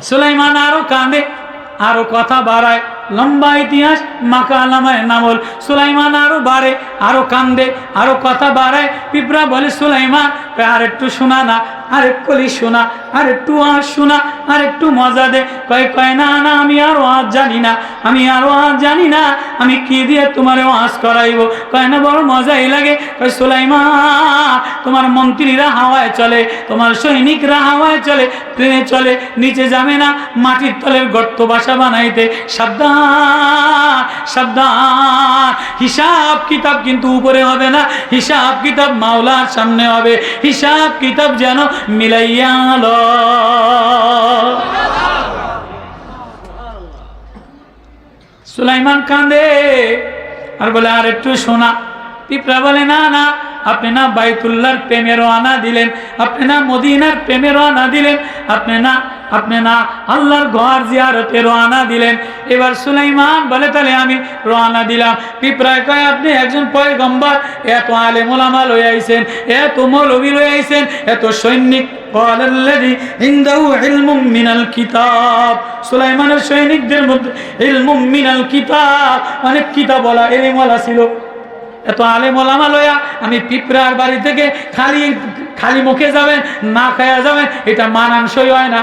সুলাইমান আরো কাঁদে, আরো কথা বাড়ায়, লম্বা ইতিহাস মাকালামায় নামল। সুলাইমান আরো বাড়ে, আরো কান্দে, আরো কথা বাড়ায়। পিঁপড়া বলে, সুলাইমান আর একটু শোনা না, আর একটু শোনা, আর একটু আজ শোনা, আর একটু মজা দে। কয় না না, আমি আরো আজ জানি না, আমি আরো আজ জানি না, আমি কি দিয়ে তোমার ওয়াজ করাইব। কয় না, বড় মজাই লাগে। কয় সুলাইমান, তোমার মন্ত্রীরা হাওয়ায় চলে, তোমার সৈনিকরা হাওয়ায় চলে, প্লেনে চলে, নিচে যাবে না, মাটির তলের গর্ত বাসা বানাইতে। সাবধান সাবধান, হিসাব কিতাব কিন্তু উপরে হবে না, হিসাব কিতাব মাওলার সামনে হবে, হিসাব কিতাব যেন মিলাইয়া লো। সুলাইমান কাঁদে আর বলে, আর একটু শোনা। পিঁপড়া বলে, না না, আপনি না বাইতুল্লাহর প্রেমের রওনা দিলেন, আপনি না মদিনার প্রেমের রওনা দিলেন, আপনি না আল্লাহর ঘর জিয়ারতে রওনা দিলেন। এবার সুলাইমান বলে, তাহলে আমি রওনা দিলাম। পিঁপড়ায় কয়, আপনি একজন পয়গম্বর, এত আলেম ওলামা লই আইছেন, এত মৌলবী লই আইছেন, এত সৈনিক। সুলাইমানের সৈনিকদের মধ্যে ইলমুম মিনাল কিতাব, অনেক কিতাবওয়ালা ইলমওয়ালা ছিল। এত আলেম ওলামা লয়া আমি পিঁপড়ার বাড়ি থেকে খালি মুখে যাবেন, না খায়া যাবেন, এটা মানানসই হয় না।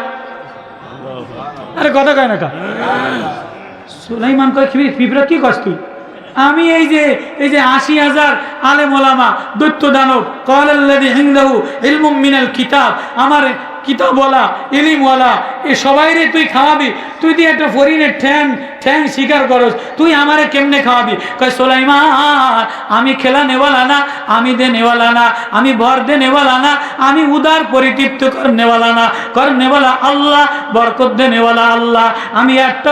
আরে কথা কয় না কা। সুলাইমান কয়, পিঁপড়া কি কস তুই? আমি এই যে ৮০,০০০ আলেম ওলামা দৈত্য দানব, ক্বালাল্লাযী ইনদাহু ইলমুম মিনাল কিতাব, আমার কিতাবওয়ালা ইলিমওয়ালা, এ সবাইরে তুই খাওয়াবি? তুই দিয়ে একটা ফরিনের ঠ্যাং স্বীকার করস, তুই আমারে কেমনে খাওয়াবি? কয়, সুলাইমান আমি খেলা নেওয়ালা না, আমি দে নেওয়ালা না, আমি ভর দে নেওয়ালা না, আমি উদার পরিতৃপ্ত করনেওয়ালা না, করনেওয়ালা আল্লাহ, বরকত দে নেওয়ালা আল্লাহ। আমি একটা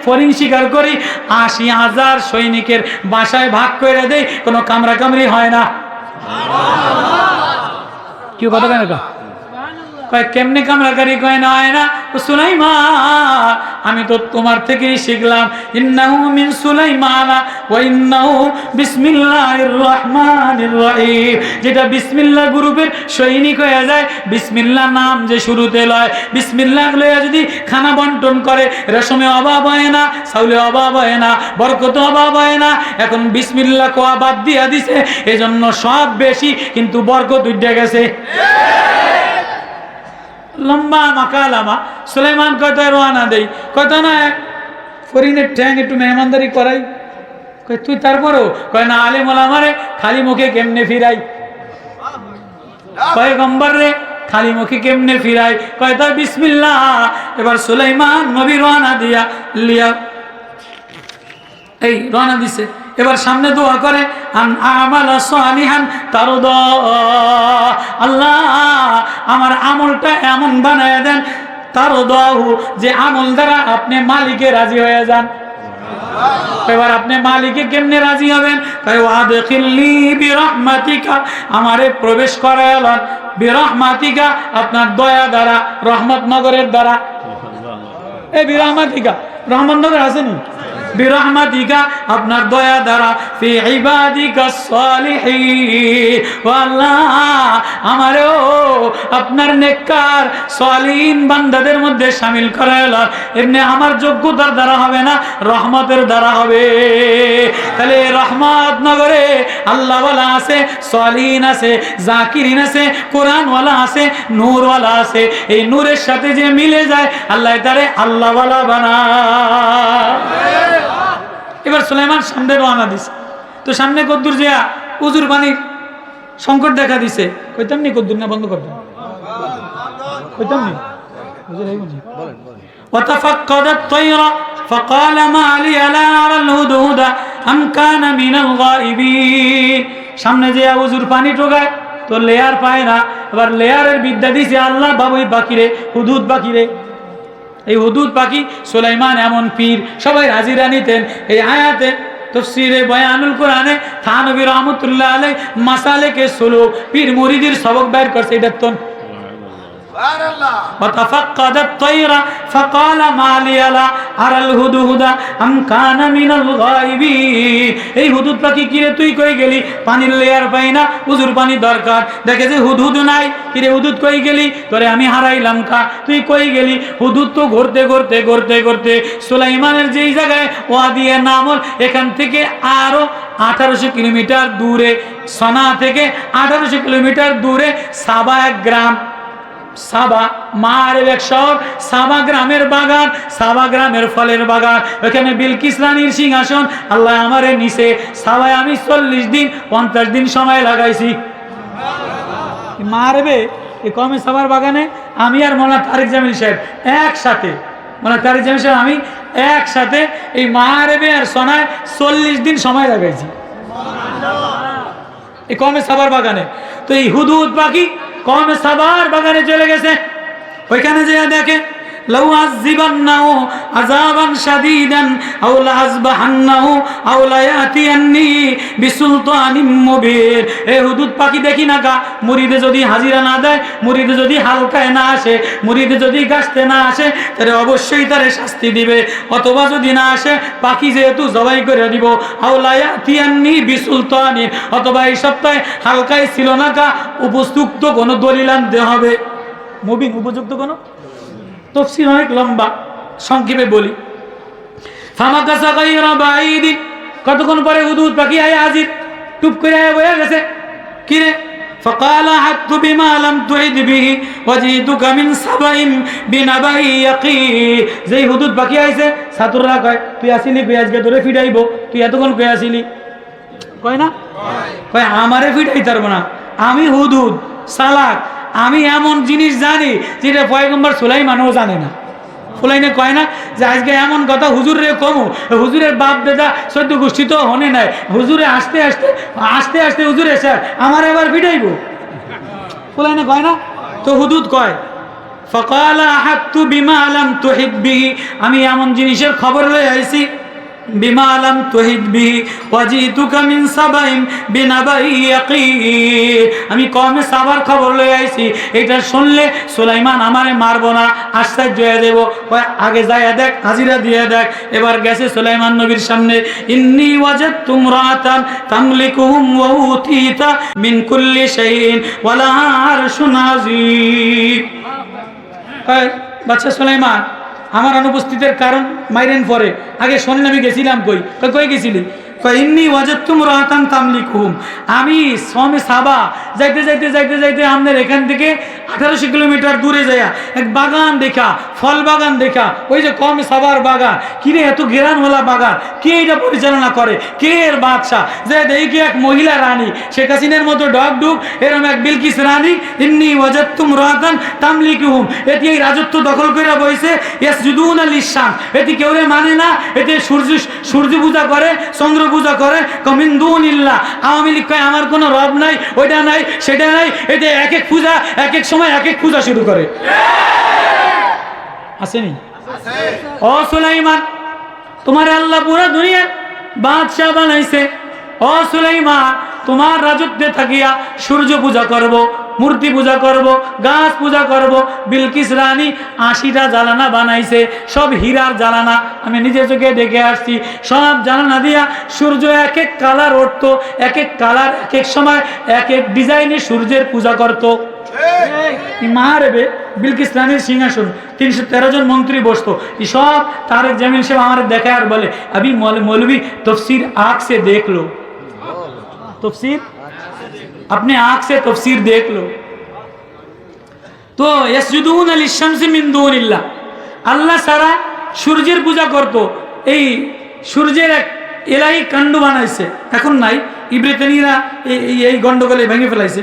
ফরিং স্বীকার করি, ৮০,০০০ সৈনিকের বাসায় ভাগ করে দেই, কোনো কামরা কামড়ি হয় না। কি কথা কেন? কয়, কেমনে কামরাকারী? কয় না, হয় না। সুলাইমান আমি তো তোমার থেকেই শিখলাম, ইন্নাহু মিন সুলাইমানা ওয়া ইন্নাহু বিসমিল্লাহির রহমানির রহিম। যেটা বিসমিল্লাহ গ্রুপের সৈনিক হয়ে যায়, বিসমিল্লাহ নাম যে শুরুতে লয়, বিসমিল্লাহ লয়ে যদি খানা বন্টন করে, রেশমে অভাব হয় না, চাউলে অভাব হয় না, বরকত অভাব হয় না। এখন বিসমিল্লাহ কোয়া বাদ দিয়া দিছে, এজন্য সব বেশি, কিন্তু বরকত উঠে গেছে। লম্বা মাকালামা। সুলাইমান কয়টা রওনা দেই, কয়টা না ফরিনের ঠ্যাং একটু মেহমানদারি করাই। কয় তুই তারপরও? কয় না, আলেম ওলামারে খালি মুখে কেমনে ফিরাই, পয়গম্বর রে খালি মুখে কেমনে ফিরাই? কয় তাই বিসমিল্লাহ। এবার সুলাইমান নবী রওনা দিয়া লিয়া এই রওনা দিছে। এবার সামনে দোয়া করে, আন আমালা সালিহান তারদা, আল্লাহ আমার আমলটা এমন বানায় দেন, তারদাহু যে আমল দ্বারা আপনি মালিকে রাজি হয়ে যান। এবার আপনি মালিকে কেমনে রাজি হবেন? কয় ওয়াদখিলনি বিরহমাতিকা, আমারে প্রবেশ করায়লেন বিরহমাতিকা, আপনার দয়া দ্বারা, রহমত নগরের দ্বারা। এই বিরহমাতিকা রহমত নগর আসেনি? বিরহমাতিকা আপনার দয়া দ্বারা, ফি ইবাদিকা সালিহিন, ও আল্লাহ আমারও আপনার নেককার সালিহিন বান্দাদের মধ্যে শামিল করায়লা। এমনি আমার যোগ্যতার দ্বারা হবে না, রহমতের দ্বারা হবে। তাহলে রহমত নগরে আল্লাহওয়ালা আছে, সালিহিন আছে, জাকিরিন আছে, কোরআনওয়ালা আছে, নূরওয়ালা আছে। এই নূরের সাথে যে মিলে যায় আল্লাহ তারে আল্লাহওয়ালা বানায়। এবার সুলাইমান সামনে রওনা দিছে। তো সামনে কদ্দুর যে উজুর পানির সংকট দেখা দিছে, কইতাম নি কদ্দুর না বন্ধ করতাম, কইতাম নি ওয়াতাফাক্কাদাত তায়রা ফাকালা মা লি লা আরা আল হুদহুদা আম কানা মিনাল গায়িবিন। সামনে যে উজুর পানি টোকায় তো লেয়ার পায় না। এবার লেয়ারের বিদ্যা দিছে আল্লাহ, বাবুই পাখিরে, হুদহুদ পাখিরে। এই হুদহুদ পাখি সুলাইমান এমন পীর, সবাই হাজিরা নিতেন। এই আয়াতে তাফসীরে বয়ানুল কোরআনে থানবী রহমাতুল্লাহ আলাইহি মাসালেকে সুলুক পীর মুরিদের সবক বের করছে। এটা তো ওয়াতাফাক্কাদাত তায়রা ফাকালা মা লি লা আরা আল হুদহুদা আম কানা মিনাল গায়িবিন। এই হুদহুদ পাখি কিরে তুই কই গেলি? পানির লেয়ার পাই না, উজুর পানি দরকার। দেখে যে হুদহুদ নাই, কিরে হুদহুদ কই গেলি? তোরে আমি হারাইলাম কা, তুই কই গেলি? হুদহুদ তো ঘুরতে ঘুরতে ঘুরতে ঘুরতে সুলাইমানের যেই জায়গায় ওয়াদিয়ে নামল, এখান থেকে আরো 1800 কিলোমিটার দূরে, সনা থেকে 1800 কিলোমিটার দূরে সাবা এক গ্রাম, সাবা মারের এক শহর, সাবা গ্রামের বাগান, সাবা গ্রামের ফলের বাগান। ওখানে বিলকিস রানীর সিংহাসন আল্লাহ আমারে নিছে। সাবায় আমি 40 দিন 50 দিন সময় লাগাইছি। মারবে এই কমে সাবার বাগানে আমি আর মৌলানা তারেক জামিল সাহেব একসাথে, মৌলানা তারেক জামিল সাহেব আমি একসাথে এই মারবে আর সোনায় 40 দিন সময় লাগাইছি এই কমে সাবার বাগানে। তো এই হুদহুদ পাখি কমে সাবার বাগানে চলে গেছে। ওইখানে যে দেখে লাউ আযিবান্নাহু আযাবান শাদীদান আও লাযবাহান্নাহু আও লায়াতিয়ান্নি বিসুলতানিম মুবিন। এই হুদহুদ পাখি দেখি না কা, মুরিদে যদি হাজিরা না দেয়, মুরিদে যদি হালকায় না আসে, মুরিদে যদি গাছতে না আসে, তাহলে অবশ্যই তারে শাস্তি দিবে। অথবা যদি না আসে, পাখি যেহেতু জবাই করে দিব। আও লায়াতিয়ান্নি বিসুলতানিন, অথবা এই সপ্তাহে হালকায় ছিল না কা, উপযুক্ত কোনো দলিল আনতে হবে। মুবিন উপযুক্ত কোনো তফসির অনেক লম্বা, সংক্ষেপে বলি। ফামাকাসা গায়রা বাঈদিন, কতক্ষণ পরে হুদহুদ পাখি আয় হাজির, টুপ করে আয় বয়ে গেছে। কি রে? ফাকালা হাতু বিমা লাম তুইদ বিহি ওয়াজিতুকা মিন সাবাইন বিনাবাই ইয়াকিন। যেই হুদহুদ পাখি আইছে, ছাত্ররা কয় তুই আসিলি কই, আজকে তোরে ফিডাইবো, তুই এতক্ষণ কই আসিলি? কয় না, কয় আমারে ফিডাইতে পারবো না, আমি হুদহুদ চালাক, আমি এমন জিনিস জানি যেটা পয়গম্বর সুলাইমানও জানে না। ফুলাইনে কয় না যে আজকে এমন কথা হুজুর রে কমু, হুজুরের বাপ দাদা 14 গোষ্ঠী তো হনে নাই, হুজুরে আসতে আসতে আসতে আসতে হুজুরে স্যার আমার এবার পিটাইব। ফুলাইনে কয় না? তো হুদহুদ কয় ফাকালা আহাত্তু বিমা লাম তুহিত বিহি, আমি এমন জিনিসের খবর লয়ে আইছি বিমা লাম তুহিত বিহি ওয়াজিতুকা মিন সাবাইন বিনাবাই ইয়াকিন, আমি কমে সাবার খবর লয়ে আইছি। এটা শুনলে সুলাইমান আমারে মারবো না, আশ্চর্য হয়ে দেব। আগে যাইয়া দেখ, হাজিরা দিয়ে দেখ। এবার গেছে সুলাইমান নবীর সামনে, ইন্নী ওয়াজাদতু ইমরাআতান তামলিকুহুম ওয়া উতিতা মিন কুল্লি শাইইন ওয়া লাহা আরশুন আযীম। বাদশা সুলাইমান আমার অনুপস্থিতির কারণ মাইরেন পরে, আগে শোনেন আমি গেছিলাম কই? কই গেছিলি? ইন্নী ওয়াজাদতু ইমরাআতান তামলিকুহুম, আমি সমে সাবা যাইতে যাইতে যাইতে যাইতে আমাদের এখান থেকে 1800 কিলোমিটার দূরে যাইয়া এক বাগান দেখা, ফল বাগান দেখা, ওই যে কম সাবার বাগান, কিরে এত ঘেরানওয়ালা বাগান, কে এটা পরিচালনা করে, কে এর বাদশা? যে দেখি এক মহিলা রানী, শেখ হাসিনার মতো ডগ ডুগ এরকম এক বিলকিস রানী, ইন্নী ওয়াজাদতুম রাতান তামলিকুহুম, এটি এই রাজত্ব দখল করে বইছে, ইয়াসজুদুনা লিশাম, এটি কেউরে মানে না, এতে সূর্য পূজা করে, চন্দ্র পূজা করে, মিন দুনিল্লাহ। আওয়ামী লীগ কয় আমার কোনো রব নাই, ওইটা নাই সেটা নাই, এতে এক এক পূজা এক এক সময় এক এক পূজা শুরু করে। আসেনি? ও সুলাইমান, তোমার আল্লাহ পুরো দুনিয়ার বাদশাহ বানাইছে। ও সুলাইমান, তোমার রাজত্বে থাকিয়া সূর্য পূজা করব, মূর্তি পূজা করব, গাছ পূজা করব। বিলকিস রানী 80টা জ্বালানা বানাইছে, সব হীরার জ্বালানা, আমি নিজের চোখে দেখে আসছি। সব জ্বালানা দিয়া সূর্য এক এক কালার উঠত, এক এক কালার এক এক সময় এক এক ডিজাইনে সূর্যের পূজা করত। মারবে বিলকিস রানীর সিংহাসন 313 জন মন্ত্রী বসতো, সব তারেক জামিল সাহেব আমার দেখে আর বলে, अभी मौलवी तफसीर आँख से देख लो, तफसीर अपने आँख से तफसीर देख लो। तो यसजुदून लिशम्स मिन दूनिल्लाह, আল্লাহ সারা সূর্যের পূজা করত। এই সূর্যের এক এলাহি কাণ্ড বানাইছে, এখন নাই, ইব্রিতানিরা এই গন্ডগোলে ভেঙে ফেলাইছে।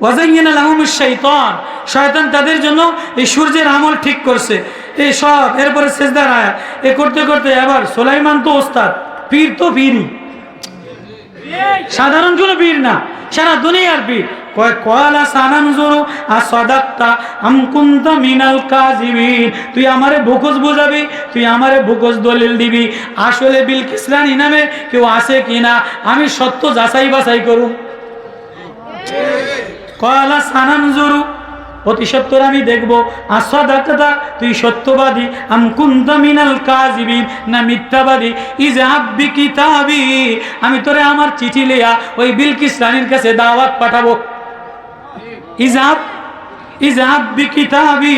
ওয়াজাইয়ানা লাহুমুশ শাইতান, শয়তান তাদের জন্য এই সূর্যের আমল ঠিক করছে। এই সব এরপরে সেজদার আয়াত এ করতে করতে এবার সুলাইমান তো ওস্তাদ, পীর তো পীরই, সাধারণ কোনো পীর না, সারা দুনিয়ার পীর। কয়লা সানানজুরু আসাদাক্তা আম কুনতা মিনাল কাযিবিন, তুই আমারে ভুকস বুঝাবি, তুই আমারে ভুকস দলিল দিবি, আসলে বিলকিস রানী নামে কেউ আছে কিনা আমি সত্য যাচাই বাছাই করুম। কয়লা সানানজুরু, অতি সত্তর আমি দেখবো, আসাদাক্তা তুই সত্যবাদী, আম কুনতা মিনাল কাযিবিন না মিথ্যাবাদী। ইযহাব বিকিতাবি, আমি তোরে আমার চিঠি লিয়া ওই বিলকিস রানীর কাছে দাওয়াত পাঠাবো। ইযহাব বিকিতাবি,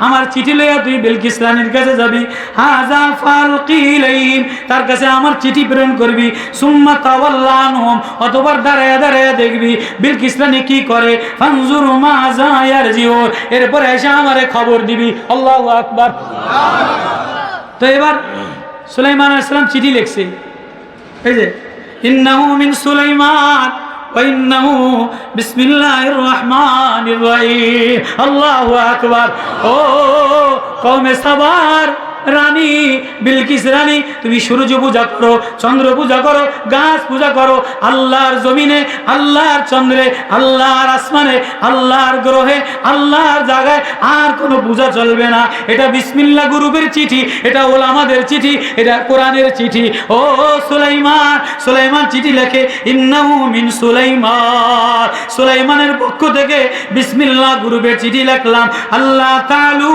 আমার চিঠি লইয়া তুই বিলকিস রানীর কাছে যাবি। হাযা ফালকিলাইন, তার কাছে আমার চিঠি প্রেরণ করবি। সুম্মা তাওয়াল্লা আনহুম, অতঃপর দাঁড়ায়া দাঁড়ায়া দেখবি বিলকিস রানী কি করে। ফানজুর মাযা ইয়ারজিউন, এরপর এসে আমারে খবর দিবি। আল্লাহু আকবার। তো এবার সুলাইমান আলাইহিস সালাম চিঠি লিখছে, এই যে ইন্নাহু মিন সুলাইমান ওয়াইন্নাহু বিসমিল্লাহির রহমানির রহিম। আল্লাহু আকবার। ও কওমে সাবার রানী বিলকিস রানী, তুমি সূর্য পূজা করো, চন্দ্র পূজা করো, গাছ পূজা করো, আল্লাহর জমিনে, আল্লাহর চন্দ্রে, আল্লাহর আসমানে, আল্লাহর গ্রহে, আল্লাহর জায়গায় আর কোনো পূজা চলবে না। এটা বিসমিল্লাহ গ্রুপের চিঠি, এটা ওলামাদের চিঠি, এটা কোরআনের চিঠি। ও সুলাইমান, সুলাইমান চিঠি লেখে, ইন্নাহু মিন সুলাইমান, সুলাইমানের পক্ষ থেকে বিসমিল্লাহ গ্রুপের চিঠি লিখলাম। আল্লাহ তাআলু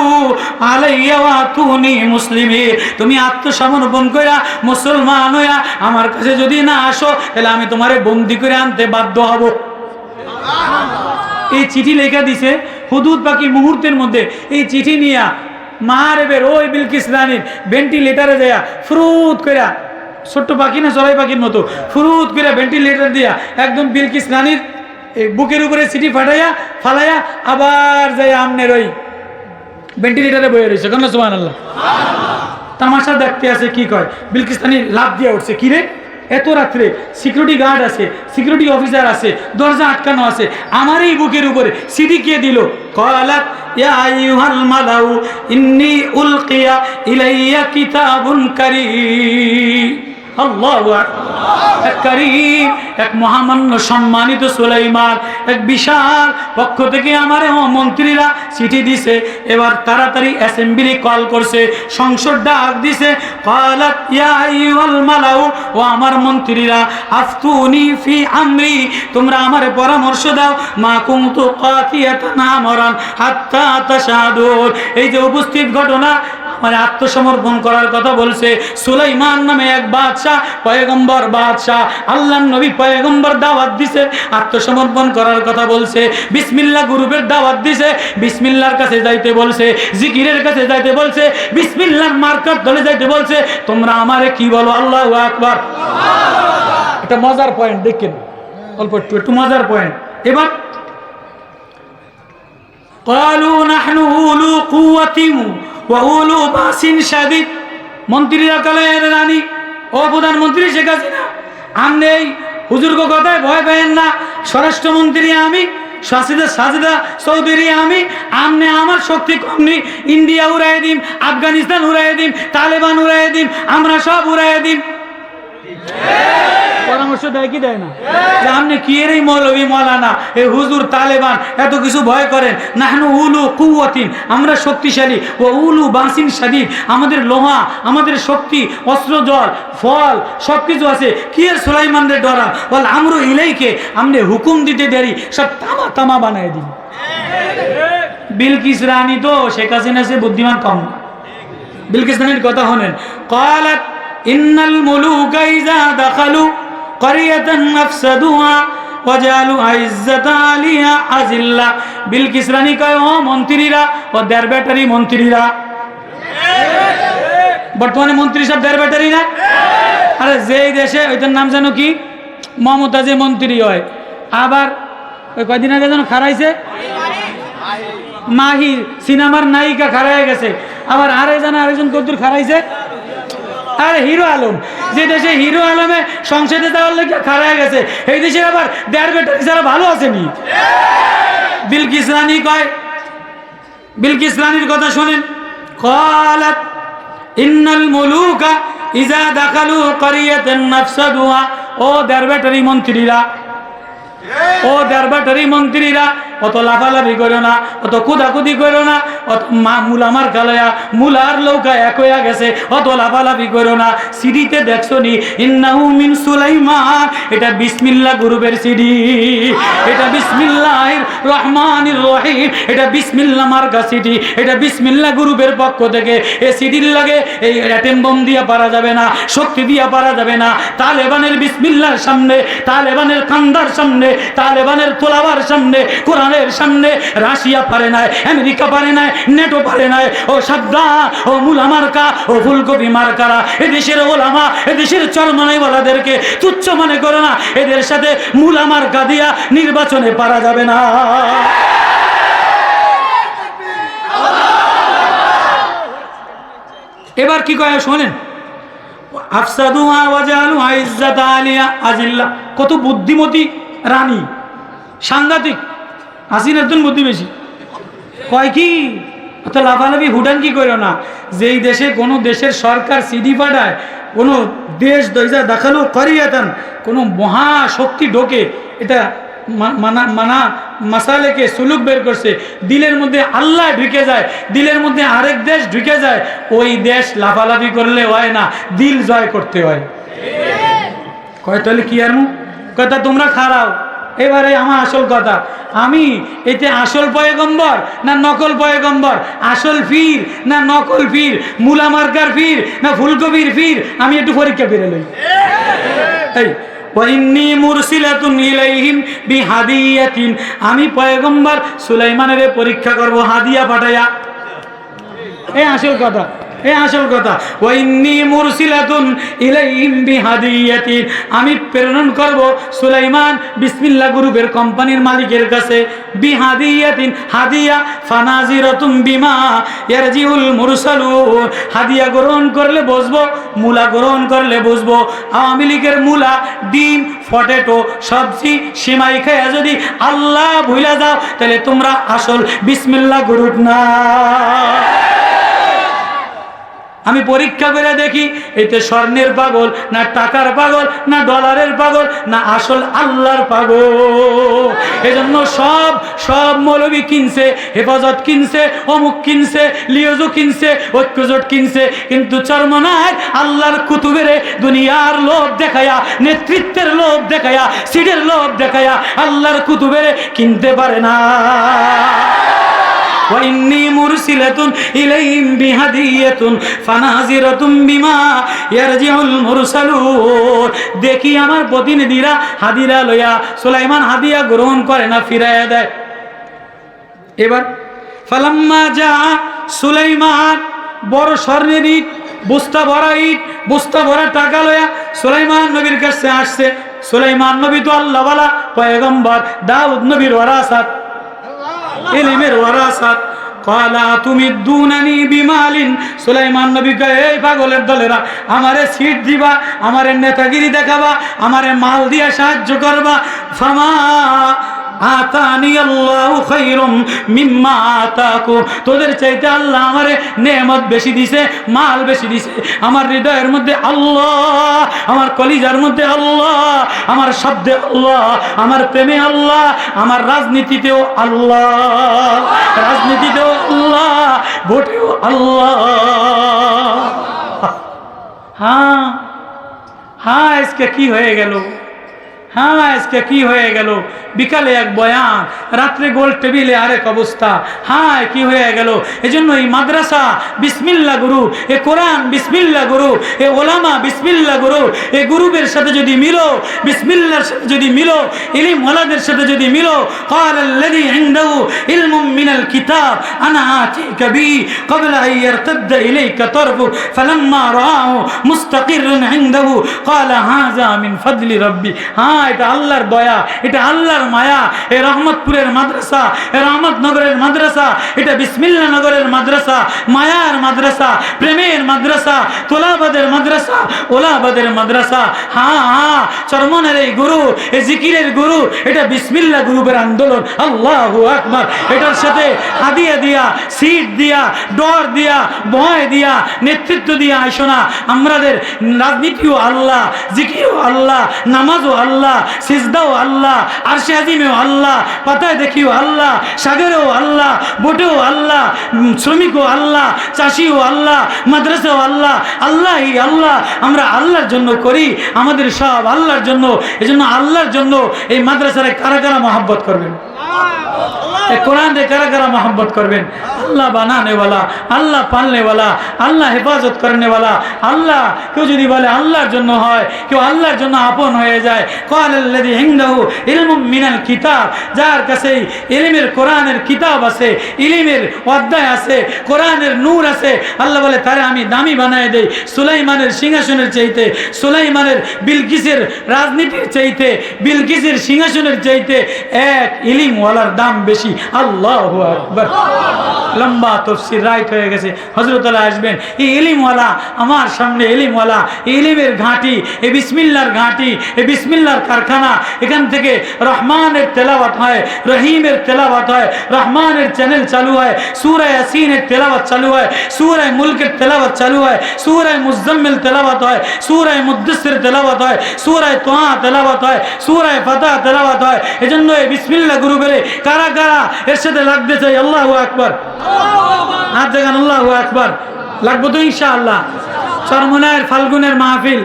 আলাইয়া ওয়া তুনি মুসলিমিন, তুমি আত্মসমর্পণ কইরা মুসলমান হইয়া আমার কাছে যদি না আসো তাহলে আমি তোমারে বন্দি করে আনতে বাধ্য হব। এই চিঠি লেখা দিছে হুদুদ বাকি মুহূর্তের মধ্যে। এই চিঠি নিয়া মারবের ওই বিলকিস রানীর ভেন্টিলেটারে দেয়া ফ্রুত কইরা, ছোট্ট পাখি না চড়াই পাখির মতো ফ্রুত কইরা ভেন্টিলেটার দিয়া একদম বিলকিস রানীর বুকের উপরে চিঠি ফালাইয়া আবার যাই আমনের ওই ভেন্টিলেটারে বয়ে রয়েছে। কেন সুবহানাল্লাহ। তামাশা দেখতে আছে, কি কয় বিলকিস রানী লাফ দিয়ে উঠছে, কিরে এত রাত্রে সিকিউরিটি গার্ড আছে, সিকিউরিটি অফিসার আছে, দরজা আটকানো আছে, আমার এই বুকের উপরে সিডি কে দিল? ক্বালাত ইয়া আইয়ুহাল মালাউ ইন্নী উলকিয়া ইলাইয়া কিতাবুন কারীম। আল্লাহু আকবার। কারীম, এক মহামান্য সম্মানিত সুলাইমান, এক বিশাল পক্ষ থেকে আমার মন্ত্রীরা চিঠি দিছে। এবার তাড়াতাড়ি অ্যাসেম্বলি কল করছে, সংসদ ডাক দিছে। ক্বালাত ইয়া আইয়ুহাল মালাউ, ও আমার মন্ত্রীরা, আফতুনি ফি আমরি, তোমরা আমারে পরামর্শ দাও। মা কুনতু কাতিয়াতান আমরান হাত্তা তাশহাদুন, এই যে উপস্থিত ঘটনা, আমার আত্মসমর্পণ করার কথা বলছে। সুলাইমান নামে এক বাদশাহ, পয়গম্বর বাদশাহ, আল্লাহর নবী পয়গম্বর দাওয়াত দিছে, আত্মসমর্পণ করার কথা বলছে। বিসমিল্লাহ গ্রুপের দাওয়াত দিছে, বিসমিল্লাহর কাছে যাইতে বলছে, জিকিরের কাছে যাইতে বলছে, বিসমিল্লাহর মার্কার দলে যাইতে বলছে। তোমরা আমারে কি বলো? আল্লাহু আকবার। এটা মজার পয়েন্ট, দেখেন অল্প একটু মজার পয়েন্ট। এবার ক্বালু নাহনু উলু কুওয়াতিন ওয়া উলু বাসিন শাদীদ। মন্ত্রীরা কলে রানী, ও প্রধানমন্ত্রী শেখ হাসিনা, আপনি এই হুজুরগো কথায় ভয় পেয়েন না, স্বরাষ্ট্রমন্ত্রী আমি, সাজিদা চৌধুরী আমি, আমনে আমার শক্তি কম নেই, ইন্ডিয়া উড়াই দিম, আফগানিস্তান উড়াই দিম, তালেবান উড়াই দিম, আমরা সব উড়াই দিম। পরামর্শ দেয় কি দেয় না? যে আপনি কি এর মৌলভী মৌলানা, এই হুজুর তালেবান এত কিছু ভয় করেন। নাহনু উলু কুওয়াতিন, আমরা শক্তিশালী, ও উলু বাসিন শাদীদ, আমাদের লোহা, আমাদের শক্তি, অস্ত্র, জল, ফল সবকিছু আছে। কি এর সুলাইমানের ডরা, বল আমরু ইলাইকে, আমনে হুকুম দিতে দেরি, সব তামা তামা বানায় দিন। বিলকিস রানী তো শেখ হাসিনা সে বুদ্ধিমান কম না। বিলকিস রানীর কথা হলেন, ক্বালাত ইন্নাল মুলুকা ইযা দাখালু ক্বরিয়াতান আফসাদুহা ওয়াজালু আইজ্জাতা আলিহা আযিল্লা। বিলকিস রানী কয়, ও মন্ত্রীরা, ও দেড় ব্যাটারি মন্ত্রীরা, বর্তমানে মন্ত্রী সব দেড় ব্যাটারি না? আরে যেই দেশে ওইটার নাম যেন কি, মমতাজে মন্ত্রী হয়, আবার ওই কয়দিন আগে যেন খারাইছে মাহি সিনেমার নায়িকা খারাই গেছে, আবার আরেকজন কদ্দুর খারাইছে, আরে হিরো আলম, যে দেশে হিরো আলমে সংসদে যাওয়ার লেগে খারাই গেছে, এই দেশে আবার দেড় ব্যাটারি যারা ভালো আসেনি। বিলকিস রানী কয়, বিলকিস রানীর কথা শোনেন, ক্বালাত ইন্নাল মুলুকা ইযা দাখালু ক্বরিয়াতান আফসাদুহা। ও দেড় ব্যাটারি মন্ত্রীরা, ও দেড় ব্যাটারি মন্ত্রীরা, অত লাফালাফি করো না, অত কুদাকুদি করো না, অত মুলা মার গালয়া মুলার লৌকা এক হয়ে গেছে, অত লাফালাফি করো না। সিডিতে দেখছো নি, ইন্নাহু মিন সুলাইমান, এটা বিসমিল্লাহ গ্রুপের সিডি, এটা বিসমিল্লাহির রহমানির রহিম, এটা বিসমিল্লাহ মার্কা সিডি, এটা বিসমিল্লাহ গ্রুপের পক্ষ থেকে। এই সিডির লাগে এই অ্যাটেম বোম দিয়া পারা যাবে না, শক্তি দিয়া পারা যাবে না। তালেবানের বিসমিল্লাহর সামনে, তালেবানের কান্দার সামনে, তালেবানের তোলাবার সামনে, কোরআনের সামনে রাশিয়া পারে নাই, আমেরিকা পারে নাই, নেটো পারে নাই। ও সাবধান, ও মুলা মার্কা, ও ফুলকপি মার্কারা, এদেশের ওলামা, এদেশের চরমনাইওয়ালাদেরকে তুচ্ছ মনে করো না, এদের সাথে মুলা মার্কা দিয়া নির্বাচনে পারা যাবে না। এবার কি কয় শোনেন, আফসাদুহা ওয়াজালু আইজ্জাতা আলিয়া আযিল্লা। কত বুদ্ধিমতী রানী, সাংঘাতিক। হাসিনার জন্য বুদ্ধি বেশি। কয় কি, অত লাফালাফি হুডান কি করো না। যেই দেশে কোনো দেশের সরকার সিডি পাঠায়, কোনো দেশ দইজা দাখালু ক্বরিয়াতান, কোনো মহাশক্তি ঢোকে, এটা মানা মাসালেকে সুলুক বের করছে, দিলের মধ্যে আল্লাহ ঢুকে যায়, দিলের মধ্যে আরেক দেশ ঢুকে যায়, ওই দেশ লাফালাফি করলে হয় না, দিল জয় করতে হয়। কয় তাহলে কি আর কথা, তোমরা খারাও। এবারে আমার আসল কথা, আমি এতে আসল পয়গম্বর না নকল পয়গম্বর, আসল ফির না নকল ফির, মুলা মার্কার ফির না ফুলকপির ফির, আমি একটু পরীক্ষা করে লই। এই ওয়াইন্নী মুরসিলাতুন ইলাইহিম বিহাদিয়াতিন, আমি পয়গম্বর সুলাইমানের পরীক্ষা করব হাদিয়া পাঠায়া। এই আসল কথা, এই আসল কথা। ওয়াইন্নী মুরসিলাতুন ইলাইহিম বিহাদিয়াতিন, আমি প্রেরণ করব সুলাইমান বিসমিল্লাহ গ্রুপের কোম্পানির মালিকের কাছে। বিহাদিয়াতিন, হাদিয়া, ফানাজিরাতুম বিমা ইয়ারজিউল মুরসালুন, হাদিয়া গ্রহণ করলে বসবো, মূলা গ্রহণ করলে বসবো। আওয়ামী লীগের মূলা, ডিম, পটেটো, সবজি, সিমাই খায়া যদি আল্লাহ ভুলে যাও, তাহলে তোমরা আসল বিসমিল্লাহ গ্রুপ না। আমি পরীক্ষা করে দেখি এতে স্বর্ণের পাগল না টাকার পাগল না ডলারের পাগল না আসল আল্লাহর পাগল। এজন্য সব মৌলবী কিনছে, হেফাজত কিনছে, অমুক কিনছে, লিওজু কিনছে, ঐক্যজোট কিনছে, কিন্তু চরমনায় আল্লাহর কুতুবের দুনিয়ার লোভ দেখায়া, নেতৃত্বের লোভ দেখায়া, সিটের লোভ দেখায়া আল্লাহর কুতুবের কিনতে পারে না। ওয়াইন্নী মুরসিলাতুন ইলাইহিম বিহাদিয়াতুন ফানাজিরাতুম বিমা ইয়ারজিউল মুরসালুন, দেখি আমার প্রতিনিধিরা হাদিয়া লইয়া, সুলাইমান হাদিয়া গ্রহণ করে না, ফিরাইয়া দেয়। এবার ফালাম্মা জা সুলাইমান, বড় স্বর্ণের ইট, বস্তা ভরা ইট, বস্তা ভরা টাকা লইয়া সুলাইমান নবীর কাছে আসছে। সুলাইমান নবী তো আল্লাহওয়ালা পয়গম্বর, দাউদ নবীর ওয়ারাসাত। ইলমের ওয়ারাসাত। ক্বালা তুমিদ্দুনানি বিমালিন, সুলাইমান নবী কয় এই পাগলের দলেরা আমারে সিট দিবা, আমারে নেতাগিরি দেখাবা, আমারে মাল দিয়া সাহায্য করবা। ফামা আতানি আল্লাহু খায়রুম মিম্মা আতাকু, তোদের চাইতে আল্লাহ আমারে নেয়ামত বেশি দিছে, মাল বেশি দিছে। আমার হৃদয়ের মধ্যে আল্লাহ, আমার কলিজার মধ্যে আল্লাহ, আমার শব্দে আল্লাহ, আমার প্রেমে আল্লাহ, আমার রাজনীতিতেও আল্লাহ, রাজনীতিতেও আল্লাহ, ভোটেও আল্লাহ। হ্যাঁ হ্যাঁ, আজকে কি হয়ে গেল? হ্যাঁ আজকে কি হয়ে গেল? বিকালে এক বয়ান, রাত্রে গোল টেবিলে আরেক অবস্থা। হ্যাঁ কি হয়ে গেল? এজন্য এই মাদ্রাসা বিসমিল্লাহ গুরু, এ কোরআন বিসমিল্লাহ গুরু, এ ওলামা বিসমিল্লাহ গুরু, এ গুরুদের সাথে যদি মিলো, বিসমিল্লাহর সাথে যদি মিলো, ইলম ওয়ালাদের সাথে যদি মিলো, ক্বালাল্লাযী ইনদাহু ইলমুম মিনাল কিতাব আনা আতিকা বি ক্বাবলা আন ইয়ারতাদ্দা ইলাইকা তারফু ফালাম্মা রাআহু মুস্তাকিররান ইনদাহু ক্বালা হাযা মিন ফাদলি রাব্বি। হ্যাঁ এটা আল্লাহর দয়া, এটা আল্লাহর মায়া। এ রহমতপুরের মাদ্রাসা, এ রহমতনগরের মাদ্রাসা, এটা বিসমিল্লাহ নগরের মাদ্রাসা, মায়ার মাদ্রাসা, প্রেমের মাদ্রাসা, তোলাবাদের মাদ্রাসা, ওলাবাদের মাদ্রাসা। হ্যাঁ হ্যাঁ, চরমনের এই গুরু, এই জিকিরের গুরু, এটা বিসমিল্লাহ গ্রুপের আন্দোলন। আল্লাহু আকবার। এটার সাথে হাদিয়া দিয়া, সিট দিয়া, ডর দিয়া, ভয় দিয়া, নেতৃত্ব দিয়া আইসো না। আমাদের রাজনীতিও আল্লাহ, জিকিরও আল্লাহ, নামাজও আল্লাহ, সিজদাও আল্লাহ, আরশে আজিমেও আল্লাহ, পাতায় দেখিও আল্লাহ, সাগরেও আল্লাহ, বোটেও আল্লাহ, শ্রমিকও আল্লাহ, চাষিও আল্লাহ, মাদ্রাসাও আল্লাহ। আল্লাহই আল্লাহ, আমরা আল্লাহর জন্য করি, আমাদের সব আল্লাহর জন্য। এজন্য আল্লাহর জন্য এই মাদ্রাসারে কারা কারা মহব্বত করবেন? কোরআন রে কারা কারা মহব্বত করবেন? আল্লাহ বানানে ওয়ালা, আল্লাহ পালনে ওয়ালা, আল্লাহ হেফাজত করনে ওয়ালা। আল্লাহ কেউ যদি বলে আল্লাহর জন্য হয়, কেউ আল্লাহর জন্য আপন হয়ে যায়। ক্বালাল্লাযী ইনদাহু ইলমুম মিনাল কিতাব, যার কাছে ইলমের কোরআনের কিতাব আছে, ইলমের অধ্যায় আছে, কোরআনের নূর আছে, আল্লাহ বলে তারে আমি দামি বানায় দেই। সুলাইমানের সিংহাসনের চাইতে, সুলাইমানের বিলকিসের রাজনীতির চাইতে, বিলকিসের সিংহাসনের চাইতে এক ইলম ওয়ালার দাম বেশি। আল্লাহু আকবার। লম্বা তাফসীর রাইট হয়ে গেছে, হযরত আলী আসবেন। এই ইলমওয়ালা আমার সামনে, ইলমওয়ালা, ইলমের ঘাঁটি, এই বিসমিল্লাহর ঘাঁটি, এই বিসমিল্লাহর কারখানা। এখান থেকে রহমানের তেলাওয়াত হয়, রহিমের তেলাওয়াত হয়, রহমানের চ্যানেল চালু হয়, সূরা ইয়াসিনের তেলাওয়াত চালু হয়, সূরা মুলকের তেলাওয়াত চালু হয়, সূরা মুজাম্মিল তেলাওয়াত হয়, সূরা মুদ্দাসসির তেলাওয়াত হয়, সূরা তোহা তেলাওয়াত হয়, সূরা ফাতিহা তেলাওয়াত হয়। এজন্য এই বিসমিল্লাহ গুরু বলে কারা কারা এর সাথে লাগতে চাই? আল্লাহু আকবার। হাত দেখান, আল্লাহু আকবার। লাগবো তো ইনশাআল্লাহ। চরমনায়ের ফাল্গুনের মাহফিল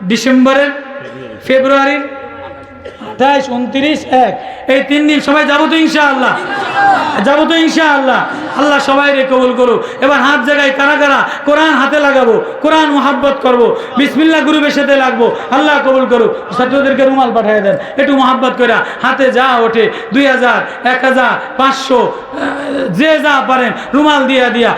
ডিসেম্বরের, ফেব্রুয়ারির 28, 29, 1 এই 3 দিন সবাই যাবো তো ইনশাআল্লাহ? যাবো তো ইনশাআল্লাহ? আল্লাহ সবাই রে কবুল করো। এবার হাত জায়গায় কারা কারা কোরআন হাতে লাগাবো, কোরআন মোহাব্বত করবো, বিসমিল্লাহ গ্রুপের সাথে লাগবো। আল্লাহ কবুল করো। ছাত্রদেরকে রুমাল পাঠিয়ে দেন, একটু মোহাব্বত করে হাতে যা ওঠে 2000, 1000, 500 যে যা পারেন রুমাল দিয়া দিয়া